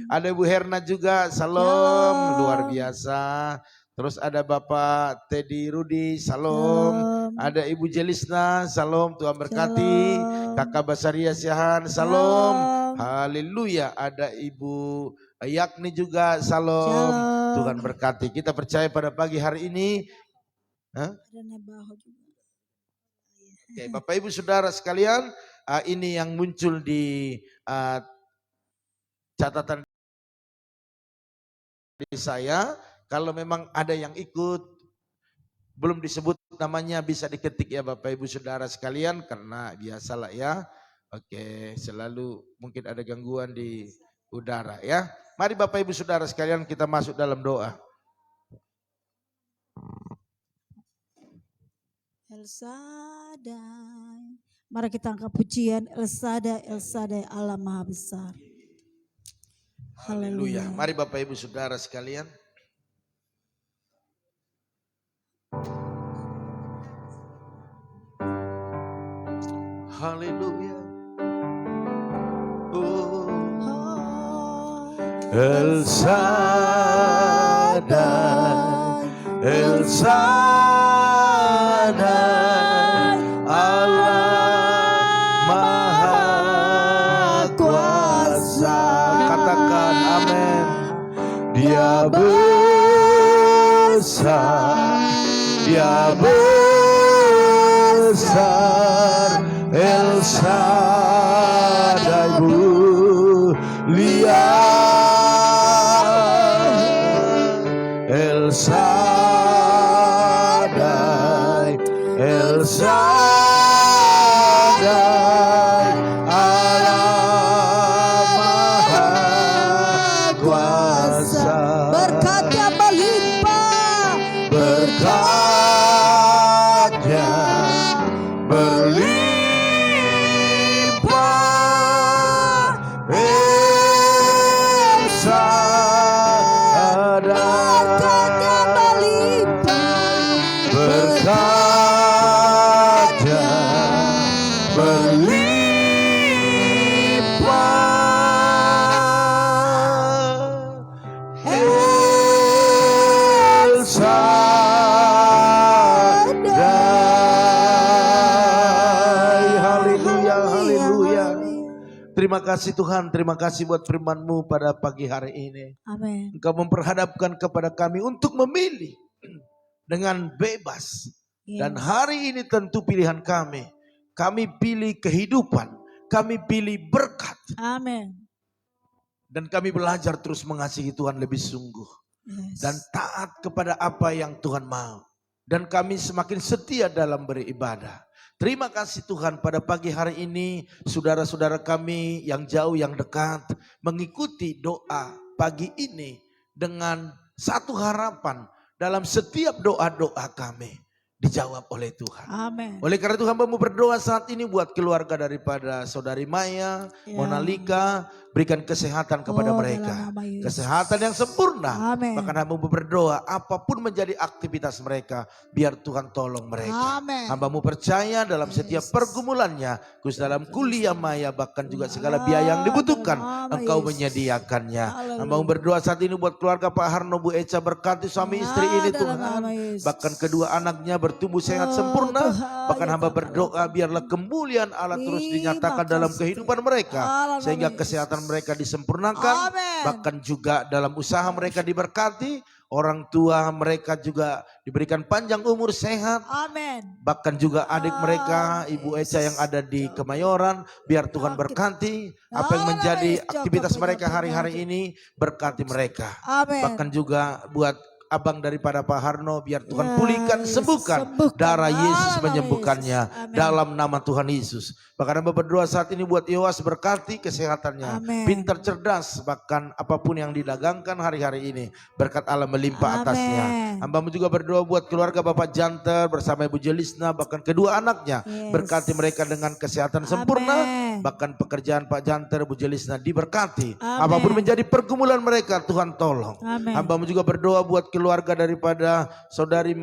Ada Ibu Herna juga, salam. Luar biasa. Terus ada Bapak Teddy Rudi, salam. Ada Ibu Jelisna, salam. Tuhan berkati. Kakak Basaria Siahan, salam. Haleluya. Ada Ibu Yakni juga, salam. Tuhan berkati. Kita percaya pada pagi hari ini. Oke, Bapak Ibu Saudara sekalian, ini yang muncul di catatan di saya. Kalau memang ada yang ikut, belum disebut namanya, bisa diketik ya Bapak Ibu Saudara sekalian, karena biasalah ya. Oke, selalu mungkin ada gangguan di udara ya. Mari Bapak Ibu Saudara sekalian, kita masuk dalam doa. El Shaddai. Mari kita angkat pujian El Shaddai, El Shaddai Allah Maha Besar. Haleluya. Mari Bapak Ibu Saudara sekalian. Haleluya. El Shaddai, El Shaddai, Allah Maha Kuasa. Katakan amin. Dia besar, Dia besar, El Shaddai mulia. El Shaddai, El Shaddai, Allah Maha Kuasa. Berkatnya melimpah, Berkatnya berlimpah, El Shaddai. Berkatnya berlimpah, El Shaddai. Haleluya, haleluya. Terima kasih Tuhan, terima kasih buat firman-Mu pada pagi hari ini. Amin. Engkau memperhadapkan kepada kami untuk memilih dengan bebas. Dan hari ini tentu pilihan kami. Kami pilih kehidupan. Kami pilih berkat. Amin. Dan kami belajar terus mengasihi Tuhan lebih sungguh. Dan taat kepada apa yang Tuhan mau. Dan kami semakin setia dalam beribadah. Terima kasih Tuhan, pada pagi hari ini saudara-saudara kami yang jauh yang dekat mengikuti doa pagi ini dengan satu harapan, dalam setiap doa-doa kami dijawab oleh Tuhan. Amin. Oleh karena itu hamba-Mu berdoa saat ini buat keluarga daripada saudari Maya, Monalika, berikan kesehatan kepada mereka. Kesehatan yang sempurna. Amin. Bahkan hamba-Mu berdoa apapun menjadi aktivitas mereka, biar Tuhan tolong mereka. Amin. Hamba-Mu percaya dalam setiap pergumulannya, khusus dalam kuliah Maya, bahkan juga segala biaya yang dibutuhkan, Engkau menyediakannya. Hamba-Mu berdoa saat ini buat keluarga Pak Harno, Bu Eca, berkati suami istri ini Tuhan. Bahkan kedua anaknya bertumbuh sehat sempurna. Bahkan hamba berdoa biarlah kemuliaan Allah terus dinyatakan dalam kehidupan mereka. Sehingga kesehatan mereka disempurnakan. Bahkan juga dalam usaha mereka diberkati. orang tua mereka juga diberikan panjang umur sehat. Amin. Bahkan juga adik mereka, Ibu Eca yang ada di Kemayoran, biar Tuhan Oke. berkati. Apa yang menjadi aktivitas mereka hari-hari ini, berkati mereka. Amin. Bahkan juga buat abang daripada Pak Harno, biar Tuhan Ya, pulihkan, Yesus, sembuhkan. sembuhkan. Darah Yesus Dalam nama menyembuhkannya. Yesus. Amin. Dalam nama Tuhan Yesus. Bahkan hamba berdoa saat ini buat Yowas, berkati kesehatannya. Amin. Pintar, cerdas, bahkan apapun yang didagangkan hari-hari ini, berkat Allah melimpah Amin. atasnya. Hamba juga berdoa buat keluarga Bapak Janter bersama Ibu Jelisna, bahkan kedua anaknya. Yes. Berkati mereka dengan kesehatan sempurna. Amin. Bahkan pekerjaan Pak Janter, Bu Jelisna diberkati. Amin. Apapun menjadi pergumulan mereka, Tuhan tolong. Amin. Hamba juga berdoa buat keluarga daripada saudari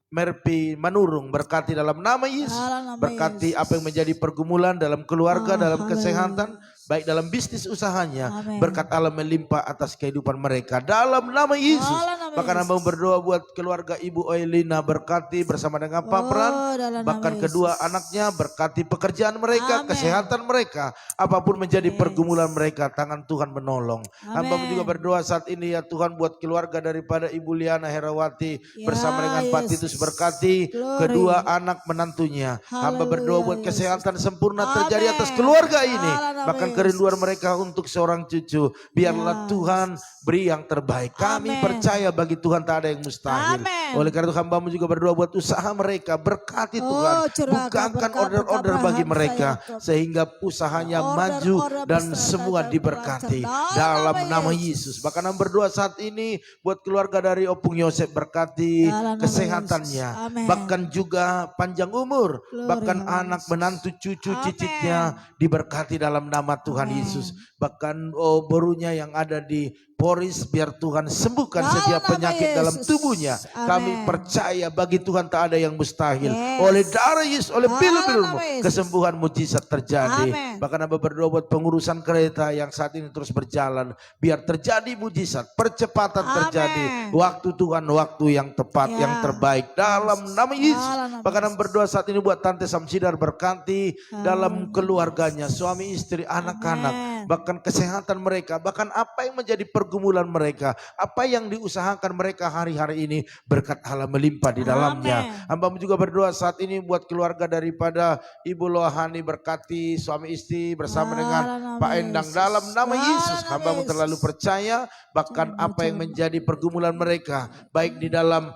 Merpi Manurung, berkati dalam nama Yesus. Dalam nama Berkati Yesus. apa yang menjadi pergumulan dalam keluarga, dalam haleluya. kesehatan, baik dalam bisnis usahanya. Amin. Berkat Allah melimpah atas kehidupan mereka dalam nama Yesus. Dalam nama Bahkan hamba Yesus. berdoa buat keluarga Ibu Oelina, berkati bersama dengan Pak Pran. dalam nama Bahkan Yesus. kedua anaknya, berkati pekerjaan mereka, Amin. kesehatan mereka. Apapun menjadi Yes. pergumulan mereka, tangan Tuhan menolong. Hamba Amin. juga berdoa saat ini ya Tuhan buat keluarga daripada Ibu Liana Herawati Ya, bersama dengan Pak Yesus. Titus, berkati Glory. kedua anak menantunya. Hamba Haleluya, berdoa buat Yesus. kesehatan sempurna Amin. terjadi atas keluarga ini. Dalam nama Bahkan Yesus. kerinduan mereka untuk seorang cucu. Biarlah Ya. Tuhan beri yang terbaik. Kami Amin. percaya bagi Tuhan tak ada yang mustahil. Amin. Oleh karena itu hamba juga berdoa buat usaha mereka. Berkati Tuhan. curahkan Bukakan berkat, order-order bagi berkat mereka. saya, Sehingga usahanya Order, maju order dan besar, semua dan diberkati. berlancar. Dalam Dalam nama nama Yesus. Bahkan hamba berdoa saat ini buat keluarga dari Opung Yosef, berkati Dalam nama kesehatannya. Yesus. Amin. Bahkan juga panjang umur. Glory, Bahkan haleluya. anak menantu cucu Amin. cicitnya diberkati dalam nama Tuhan Amin. Yesus. Bahkan borunya yang ada di Poris, biar Tuhan sembuhkan Dalam setiap nama penyakit dalam Yesus. tubuhnya. Amin. Kami percaya bagi Tuhan tak ada yang mustahil. Yes. Oleh darah Yesus, oleh Dalam pilu-pilumu, nama Yesus. kesembuhan mujizat terjadi. Amin. Bahkan hamba berdoa buat pengurusan kereta yang saat ini terus berjalan. Biar terjadi mujizat, percepatan Amin. terjadi. Waktu Tuhan, waktu yang tepat, Ya. yang terbaik. Dalam nama Yesus. Dalam nama Bahkan hamba berdoa saat ini buat Tante Samsidar, berkati dalam keluarganya, suami istri, anak-anak. Amin. Bahkan kesehatan mereka, bahkan apa yang menjadi pergumulan mereka, apa yang diusahakan mereka hari-hari ini, berkat Allah melimpah di dalamnya. Amin. Hamba juga berdoa saat ini buat keluarga daripada Ibu Lohani, berkati suami istri bersama dengan Dalam nama Pak Endang. Yesus. Dalam nama Dalam Yesus, nama hambamu Yesus. terlalu percaya, bahkan apa yang menjadi pergumulan mereka, baik di dalam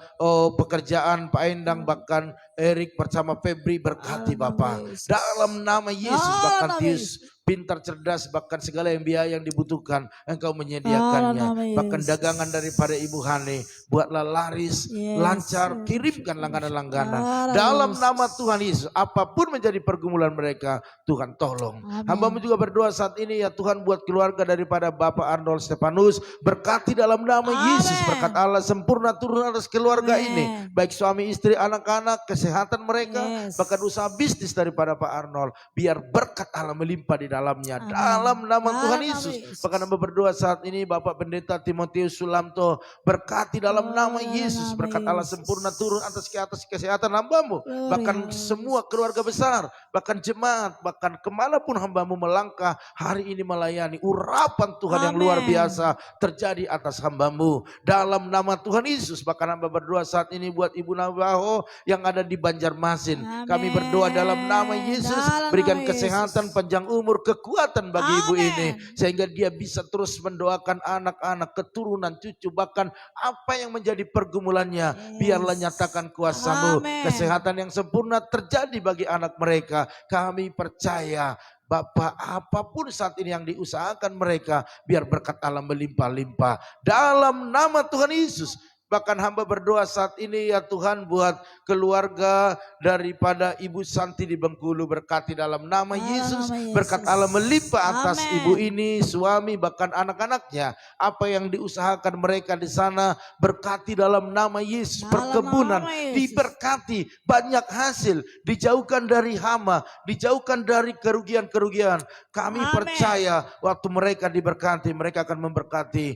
pekerjaan Pak Endang, bahkan Erik bersama Febri, berkati Dalam nama Bapak. Yesus. Dalam nama Yesus, Dalam bahkan nama Tius Yesus. pintar, cerdas, bahkan segala yang biaya yang dibutuhkan Engkau Dalam menyediakannya. nama Bahkan Yesus. dagangan daripada Ibu Hani, buatlah laris, Yes. lancar, kirimkan langganan-langganan. Dalam Dalam Yesus. nama Tuhan Yesus, apapun menjadi pergumulan mereka, Tuhan tolong. Amin. Hambamu juga berdoa saat ini ya Tuhan buat keluarga daripada Bapak Arnold Stefanus, berkati dalam nama Amin. Yesus, berkat Allah sempurna turun atas keluarga Amin. ini, baik suami istri, anak-anak, kesehatan mereka, Yes. bahkan usaha bisnis daripada Pak Arnold, biar berkat Allah melimpah di dalamnya. Amin. Dalam nama Dalam Tuhan nama Yesus. Yesus. Bahkan hamba berdoa saat ini Bapak Pendeta Timotius Sulamto, berkati dalam nama dalam Yesus, nama berkat Allah Yesus. sempurna turun atas kesehatan hambamu, Glory, bahkan haleluya. semua keluarga besar, bahkan jemaat, bahkan kemanapun hambamu melangkah hari ini melayani, urapan Tuhan yang luar Amin. biasa terjadi atas hambamu dalam nama Tuhan Yesus. Bahkan hamba berdoa saat ini buat Ibu Nabaho yang ada di Banjarmasin. Amin. Kami berdoa dalam nama Yesus, Dalam berikan nama kesehatan, panjang umur, kekuatan bagi ibu Amin. ini, sehingga dia bisa terus mendoakan anak-anak, keturunan, cucu, bahkan apa yang menjadi pergumulannya, Yes. biarlah nyatakan kuasa-Mu. Amin. Kesehatan yang sempurna terjadi bagi anak mereka. Kami percaya Bapak, apapun saat ini yang diusahakan mereka, biar berkat Allah melimpah-limpah dalam nama Tuhan Yesus. Bahkan hamba berdoa saat ini ya Tuhan buat keluarga daripada Ibu Santi di Bengkulu, berkati dalam nama Dalam Yesus. nama Yesus. Berkat Allah melimpah atas Amin. ibu ini, suami, bahkan anak-anaknya. Apa yang diusahakan mereka di sana, berkati dalam nama Yesus. Dalam Perkebunan nama Yesus. diberkati, banyak hasil, dijauhkan dari hama, dijauhkan dari kerugian-kerugian. Kami Amin. percaya waktu mereka diberkati, mereka akan memberkati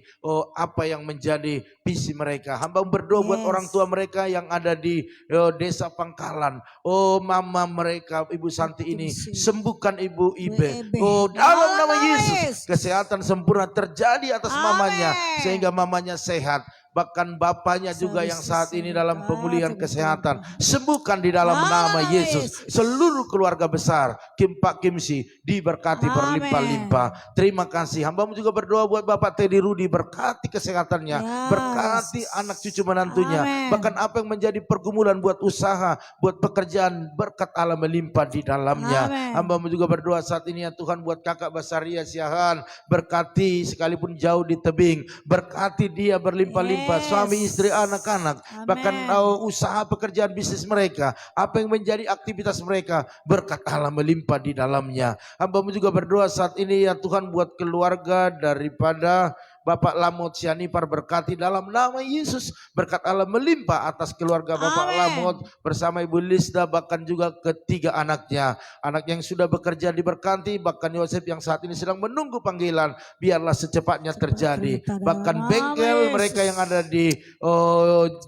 apa yang menjadi visi mereka. Hamba berdoa buat orang tua mereka yang ada di desa Pangkalan. Oh mama mereka, Ibu Santi ini, sembuhkan Ibu Ibe. Oh dalam nama Yesus, kesehatan sempurna terjadi atas mamanya sehingga mamanya sehat. Bahkan bapaknya juga yang saat ini dalam pemulihan kesehatan, sembuhkan di dalam nama Yesus. Seluruh keluarga besar Kim Pak Kimsi diberkati berlimpah-limpah. Terima kasih. Hambamu juga berdoa buat Bapak Teddy Rudi, berkati kesehatannya, berkati anak cucu menantunya. Bahkan apa yang menjadi pergumulan buat usaha, buat pekerjaan, berkat Allah melimpah di dalamnya. Hambamu juga berdoa saat ini ya Tuhan buat kakak Basaria Siahan, berkati sekalipun jauh di tebing, berkati dia berlimpah-limpah. Suami, istri, anak-anak, bahkan usaha pekerjaan bisnis mereka, apa yang menjadi aktivitas mereka, berkat Allah melimpah di dalamnya. Hambamu juga berdoa saat ini ya Tuhan buat keluarga daripada Bapak Lamot Sianipar, berkati dalam nama Yesus, berkat Allah melimpah atas keluarga Bapak Lamot bersama Ibu Lisda, bahkan juga ketiga anaknya. Anak yang sudah bekerja diberkati, bahkan Yosef yang saat ini sedang menunggu panggilan, biarlah secepatnya terjadi. Bahkan bengkel mereka yang ada di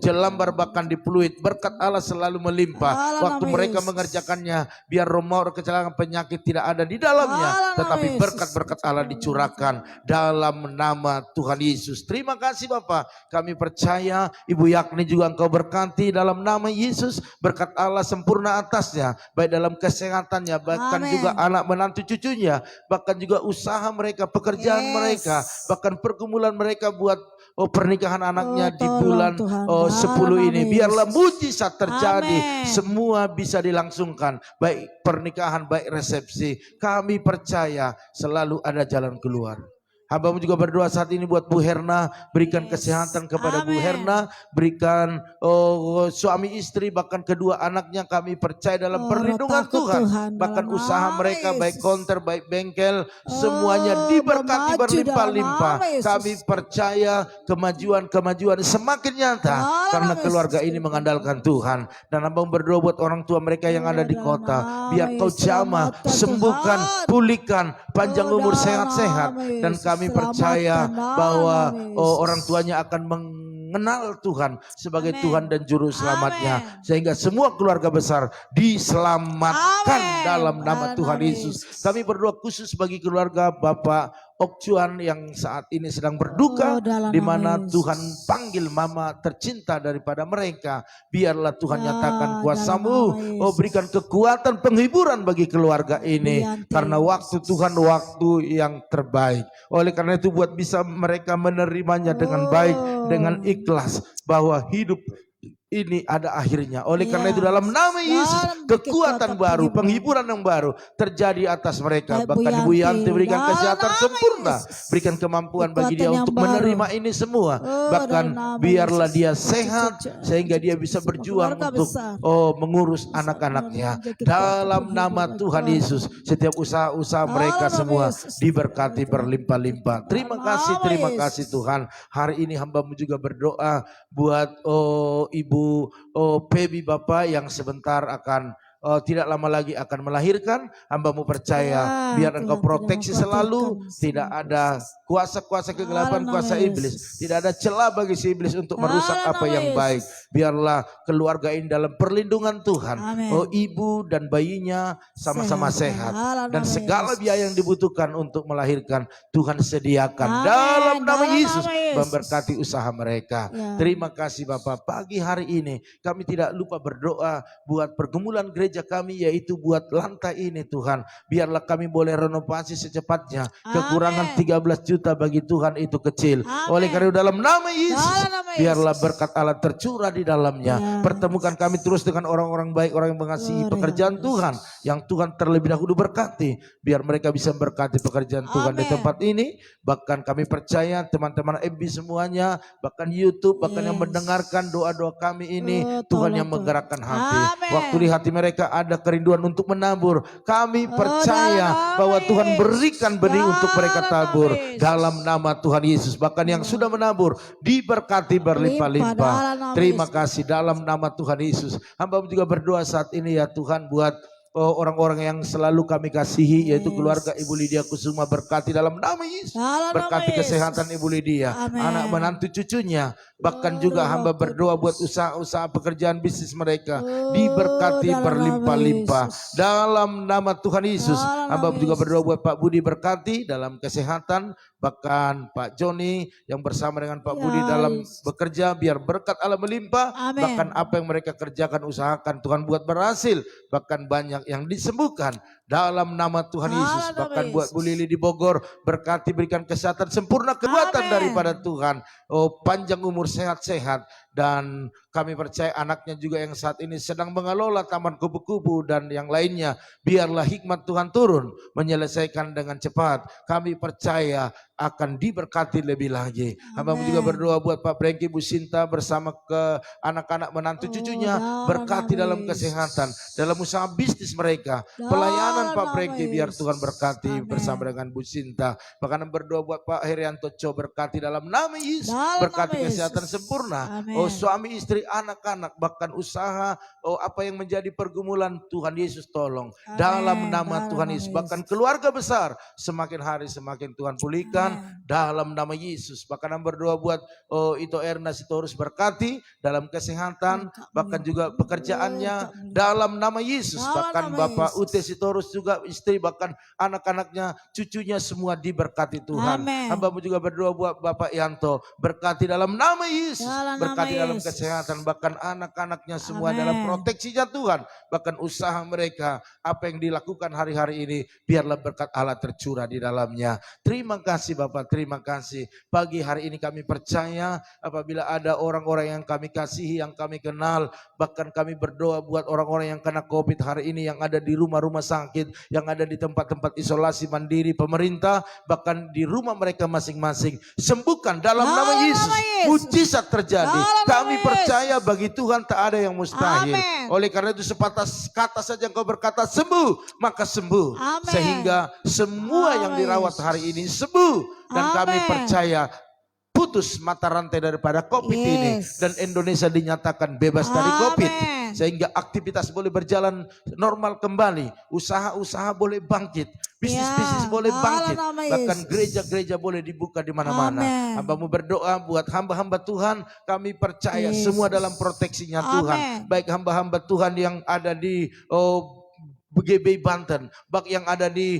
Jelambar, bahkan di Pluit, berkat Allah selalu melimpah. Waktu mereka mengerjakannya, biar rumor kecelakaan penyakit tidak ada di dalamnya, tetapi berkat-berkat Allah dicurahkan dalam nama Tuhan Yesus. Terima kasih Bapak, kami percaya Ibu Yakni juga Engkau berkati dalam nama Yesus, berkat Allah sempurna atasnya, baik dalam kesehatannya, bahkan juga anak menantu cucunya, bahkan juga usaha mereka, pekerjaan mereka, bahkan pergumulan mereka buat pernikahan anaknya di bulan 10 ini. Biarlah mujizat terjadi, semua bisa dilangsungkan, baik pernikahan, baik resepsi. Kami percaya selalu ada jalan keluar. Hambamu juga berdoa saat ini buat Bu Herna, berikan kesehatan kepada Bu Herna, berikan suami istri, bahkan kedua anaknya kami percaya dalam perlindungan Tuhan. Bahkan usaha mereka, baik konter, baik bengkel, semuanya diberkati berlimpah-limpah. Kami percaya kemajuan semakin nyata karena keluarga ini mengandalkan Tuhan. Dan Hambamu berdoa buat orang tua mereka yang ada di kota, biar Kau jamah, sembuhkan, pulihkan, panjang umur, sehat-sehat. Dan kami percaya bahwa orang tuanya akan mengenal Tuhan sebagai Tuhan dan Juru Selamatnya, sehingga semua keluarga besar diselamatkan dalam nama Tuhan Yesus. Kami berdoa khusus bagi keluarga Bapak Okcuan yang saat ini sedang berduka, di mana Tuhan panggil mama tercinta daripada mereka. Biarlah Tuhan nyatakan kuasa-Mu, berikan kekuatan, penghiburan bagi keluarga ini, karena waktu Tuhan waktu yang terbaik. Oleh karena itu buat bisa mereka menerimanya dengan baik, dengan ikhlas, bahwa hidup ini ada akhirnya. Oleh karena itu dalam nama Yesus, kekuatan baru, penghiburan yang baru terjadi atas mereka. Bahkan Ibu Yanti berikan kesehatan sempurna, berikan kemampuan bagi dia untuk menerima ini semua. Bahkan biarlah dia sehat sehingga dia bisa berjuang untuk mengurus anak-anaknya. Dalam nama Tuhan Yesus, setiap usaha-usaha mereka semua diberkati berlimpah-limpah. Terima kasih Tuhan. Hari ini hamba-Mu juga berdoa buat Ibu Pebi Bapak yang sebentar akan tidak lama lagi akan melahirkan. Hamba-Mu percaya biar Engkau proteksi selalu, tidak ada kuasa-kuasa kegelapan, kuasa iblis, tidak ada celah bagi si iblis untuk merusak apa yang baik. Biarlah keluarga ini dalam perlindungan Tuhan. Ibu dan bayinya sama-sama sehat, dan segala biaya yang dibutuhkan untuk melahirkan Tuhan sediakan dalam nama Yesus. Memberkati usaha mereka. Terima kasih Bapak. Pagi hari ini kami tidak lupa berdoa buat pergumulan gereja kami, yaitu buat lantai ini Tuhan. Biarlah kami boleh renovasi secepatnya. Kekurangan 13 juta bagi Tuhan itu kecil. Oleh karena dalam nama Yesus, biarlah berkat Allah tercurah di dalamnya. Pertemukan kami terus dengan orang-orang baik, orang yang mengasihi pekerjaan Tuhan, yang Tuhan terlebih dahulu berkati. Biar mereka bisa berkati pekerjaan Tuhan di tempat ini. Bahkan kami percaya teman-teman MB semuanya, bahkan YouTube, bahkan yang mendengarkan doa-doa kami ini, Tuhan yang menggerakkan hati. Waktu di hati mereka ada kerinduan untuk menabur, kami percaya bahwa Tuhan berikan benih untuk mereka tabur dalam nama Tuhan Yesus. Bahkan yang sudah menabur diberkati berlimpah-limpah. Terima kasih dalam nama Tuhan Yesus. Hamba juga berdoa saat ini ya Tuhan buat orang-orang yang selalu kami kasihi, yaitu keluarga Ibu Lydia Kusuma, berkati dalam nama Yesus. Dalam nama Berkati Yesus. kesehatan Ibu Lydia, Amin. anak menantu cucunya, bahkan juga hamba berdoa buat usaha-usaha pekerjaan bisnis mereka diberkati dalam berlimpah-limpah nama Yesus. dalam nama Tuhan Yesus. Dalam Hamba nama juga Yesus. berdoa buat Pak Budi, berkati dalam kesehatan, bahkan Pak Joni yang bersama dengan Pak Budi dalam Yesus. bekerja, biar berkat Allah melimpah. Amin. Bahkan apa yang mereka kerjakan, usahakan, Tuhan buat berhasil. Bahkan banyak yang disembuhkan dalam nama Tuhan Dalam Yesus. nama Bahkan buat Yesus. Bu Lili di Bogor, berkati, berikan kesehatan sempurna, kekuatan Amin. daripada Tuhan. Panjang umur, sehat-sehat. Dan kami percaya anaknya juga yang saat ini sedang mengelola taman kupu-kupu dan yang lainnya, biarlah hikmat Tuhan turun menyelesaikan dengan cepat. Kami percaya akan diberkati lebih lagi. Hamba Amin. juga berdoa buat Pak Brengki, Bu Sinta bersama ke anak-anak menantu cucunya, dalam berkati nama dalam Yesus. kesehatan, dalam usaha bisnis mereka, Dalam pelayanan Pak nama Brengki, biar Yesus. Tuhan berkati Amin. bersama dengan Bu Sinta. Bahkan berdoa buat Pak Herianto Co, berkati dalam nama Yesus, Dalam berkati nama kesehatan Yesus. sempurna. Amin. Suami istri, anak-anak, bahkan usaha, apa yang menjadi pergumulan, Tuhan Yesus tolong. Amin. Dalam nama Dalam Tuhan nama Yesus, bahkan Yesus. keluarga besar semakin hari semakin Tuhan pulihkan. Amin. Dalam nama Yesus. Bahkan yang berdoa buat Ito Erna Sitorus, berkati dalam kesehatan, bahkan juga pekerjaannya dalam nama Yesus. Dalam Bahkan nama Bapak Yesus. Ute Sitorus juga, istri, bahkan anak-anaknya, cucunya semua diberkati Tuhan. Amin. Hamba juga berdoa buat Bapak Yanto, berkati dalam nama Yesus. Dalam nama Berkati dalam Yesus. kesehatan, bahkan anak-anaknya semua Amin. dalam proteksinya Tuhan. Bahkan usaha mereka, apa yang dilakukan hari-hari ini, biarlah berkat Allah tercurah di dalamnya. Terima kasih Bapak, terima kasih. Pagi hari ini kami percaya apabila ada orang-orang yang kami kasihi, yang kami kenal, bahkan kami berdoa buat orang-orang yang kena COVID hari ini, yang ada di rumah-rumah sakit, yang ada di tempat-tempat isolasi mandiri pemerintah, bahkan di rumah mereka masing-masing. Sembuhkan dalam Dalam nama nama Yesus. Yesus. Mujizat terjadi. Dalam nama Kami Yesus. percaya bagi Tuhan tak ada yang mustahil. Amin. Oleh karena itu sepatah kata saja engkau berkata sembuh, maka sembuh. Amin. Sehingga semua yang Amin. dirawat hari ini sembuh. Dan kami Amin. percaya putus mata rantai daripada COVID ini. Yes. Dan Indonesia dinyatakan bebas dari COVID. Amin. Sehingga aktivitas boleh berjalan normal kembali. Usaha-usaha boleh bangkit. Bisnis-bisnis Ya, boleh dalam bangkit. nama Bahkan Yesus. gereja-gereja boleh dibuka di mana-mana. Amin. Hambamu berdoa buat hamba-hamba Tuhan. Kami percaya Yesus. semua dalam proteksinya Tuhan. Amin. Baik hamba-hamba Tuhan yang ada di GBI Banten, yang ada di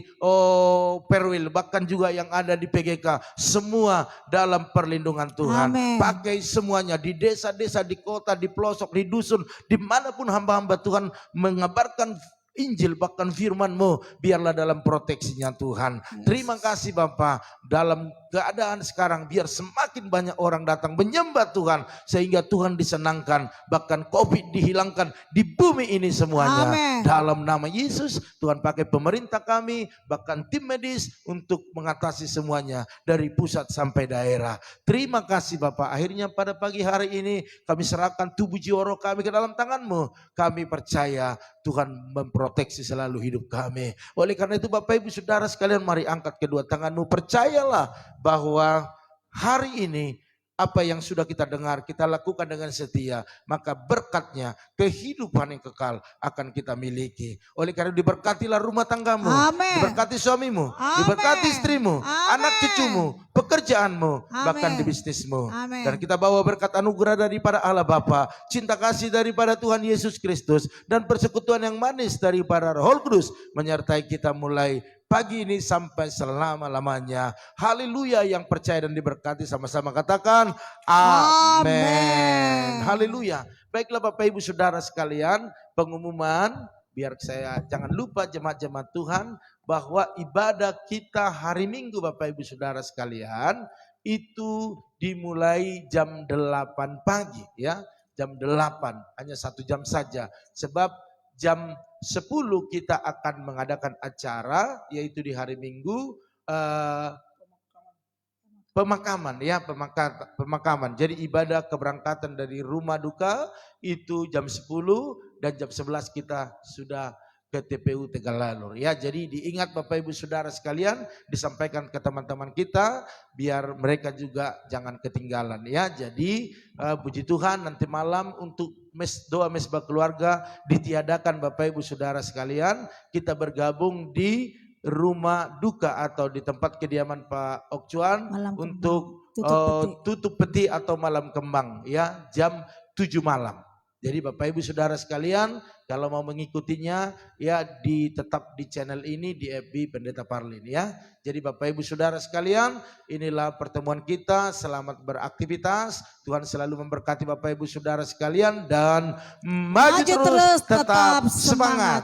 Perwil, bahkan juga yang ada di PGK, semua dalam perlindungan Tuhan. Amin. Pakai semuanya di desa-desa, di kota, di pelosok, di dusun, dimanapun hamba-hamba Tuhan mengabarkan Injil, bahkan firman-Mu, biarlah dalam proteksinya Tuhan. Terima kasih Bapa, dalam keadaan sekarang biar semakin banyak orang datang menyembah Tuhan, sehingga Tuhan disenangkan, bahkan COVID dihilangkan di bumi ini semuanya. Amin. Dalam nama Yesus, Tuhan pakai pemerintah kami, bahkan tim medis untuk mengatasi semuanya dari pusat sampai daerah. Terima kasih Bapak. Akhirnya pada pagi hari ini kami serahkan tubuh jiwa roh kami ke dalam tangan-Mu. Kami percaya Tuhan memproteksi selalu hidup kami. Oleh karena itu Bapak Ibu Saudara sekalian, mari angkat kedua tangan-Mu. Percayalah bahwa hari ini apa yang sudah kita dengar, kita lakukan dengan setia, maka berkatnya, kehidupan yang kekal akan kita miliki. Oleh karena itu diberkatilah rumah tanggamu, Amin. diberkati suamimu, Amin. diberkati istrimu, Amin. anak cucumu, pekerjaanmu, Amin. bahkan di bisnismu. Amin. Dan kita bawa berkat anugerah daripada Allah Bapa, cinta kasih daripada Tuhan Yesus Kristus, dan persekutuan yang manis daripada Roh Kudus menyertai kita mulai pagi ini sampai selama-lamanya. Haleluya. Yang percaya dan diberkati sama-sama katakan amin. Amin. Haleluya. Baiklah Bapak Ibu Saudara sekalian, pengumuman biar saya jangan lupa jemaat-jemaat Tuhan bahwa ibadah kita hari Minggu Bapak Ibu Saudara sekalian itu dimulai jam 8 pagi ya. Jam 8, hanya 1 jam saja. Sebab jam 10 kita akan mengadakan acara, yaitu di hari Minggu pemakaman ya, pemakaman. Jadi ibadah keberangkatan dari rumah duka itu jam 10 dan jam 11 kita sudah ke TPU Tegalalur ya. Jadi diingat Bapak Ibu Saudara sekalian, disampaikan ke teman-teman kita biar mereka juga jangan ketinggalan ya. Jadi puji Tuhan nanti malam untuk doa mesbah keluarga ditiadakan Bapak Ibu Saudara sekalian. Kita bergabung di rumah duka atau di tempat kediaman Pak Okcuan untuk tutup peti atau malam kembang ya, jam 7 malam. Jadi Bapak Ibu Saudara sekalian, kalau mau mengikutinya ya tetap di channel ini di FB Pendeta Parlin ya. Jadi Bapak Ibu Saudara sekalian, inilah pertemuan kita. Selamat beraktivitas. Tuhan selalu memberkati Bapak Ibu Saudara sekalian dan maju terus tetap semangat.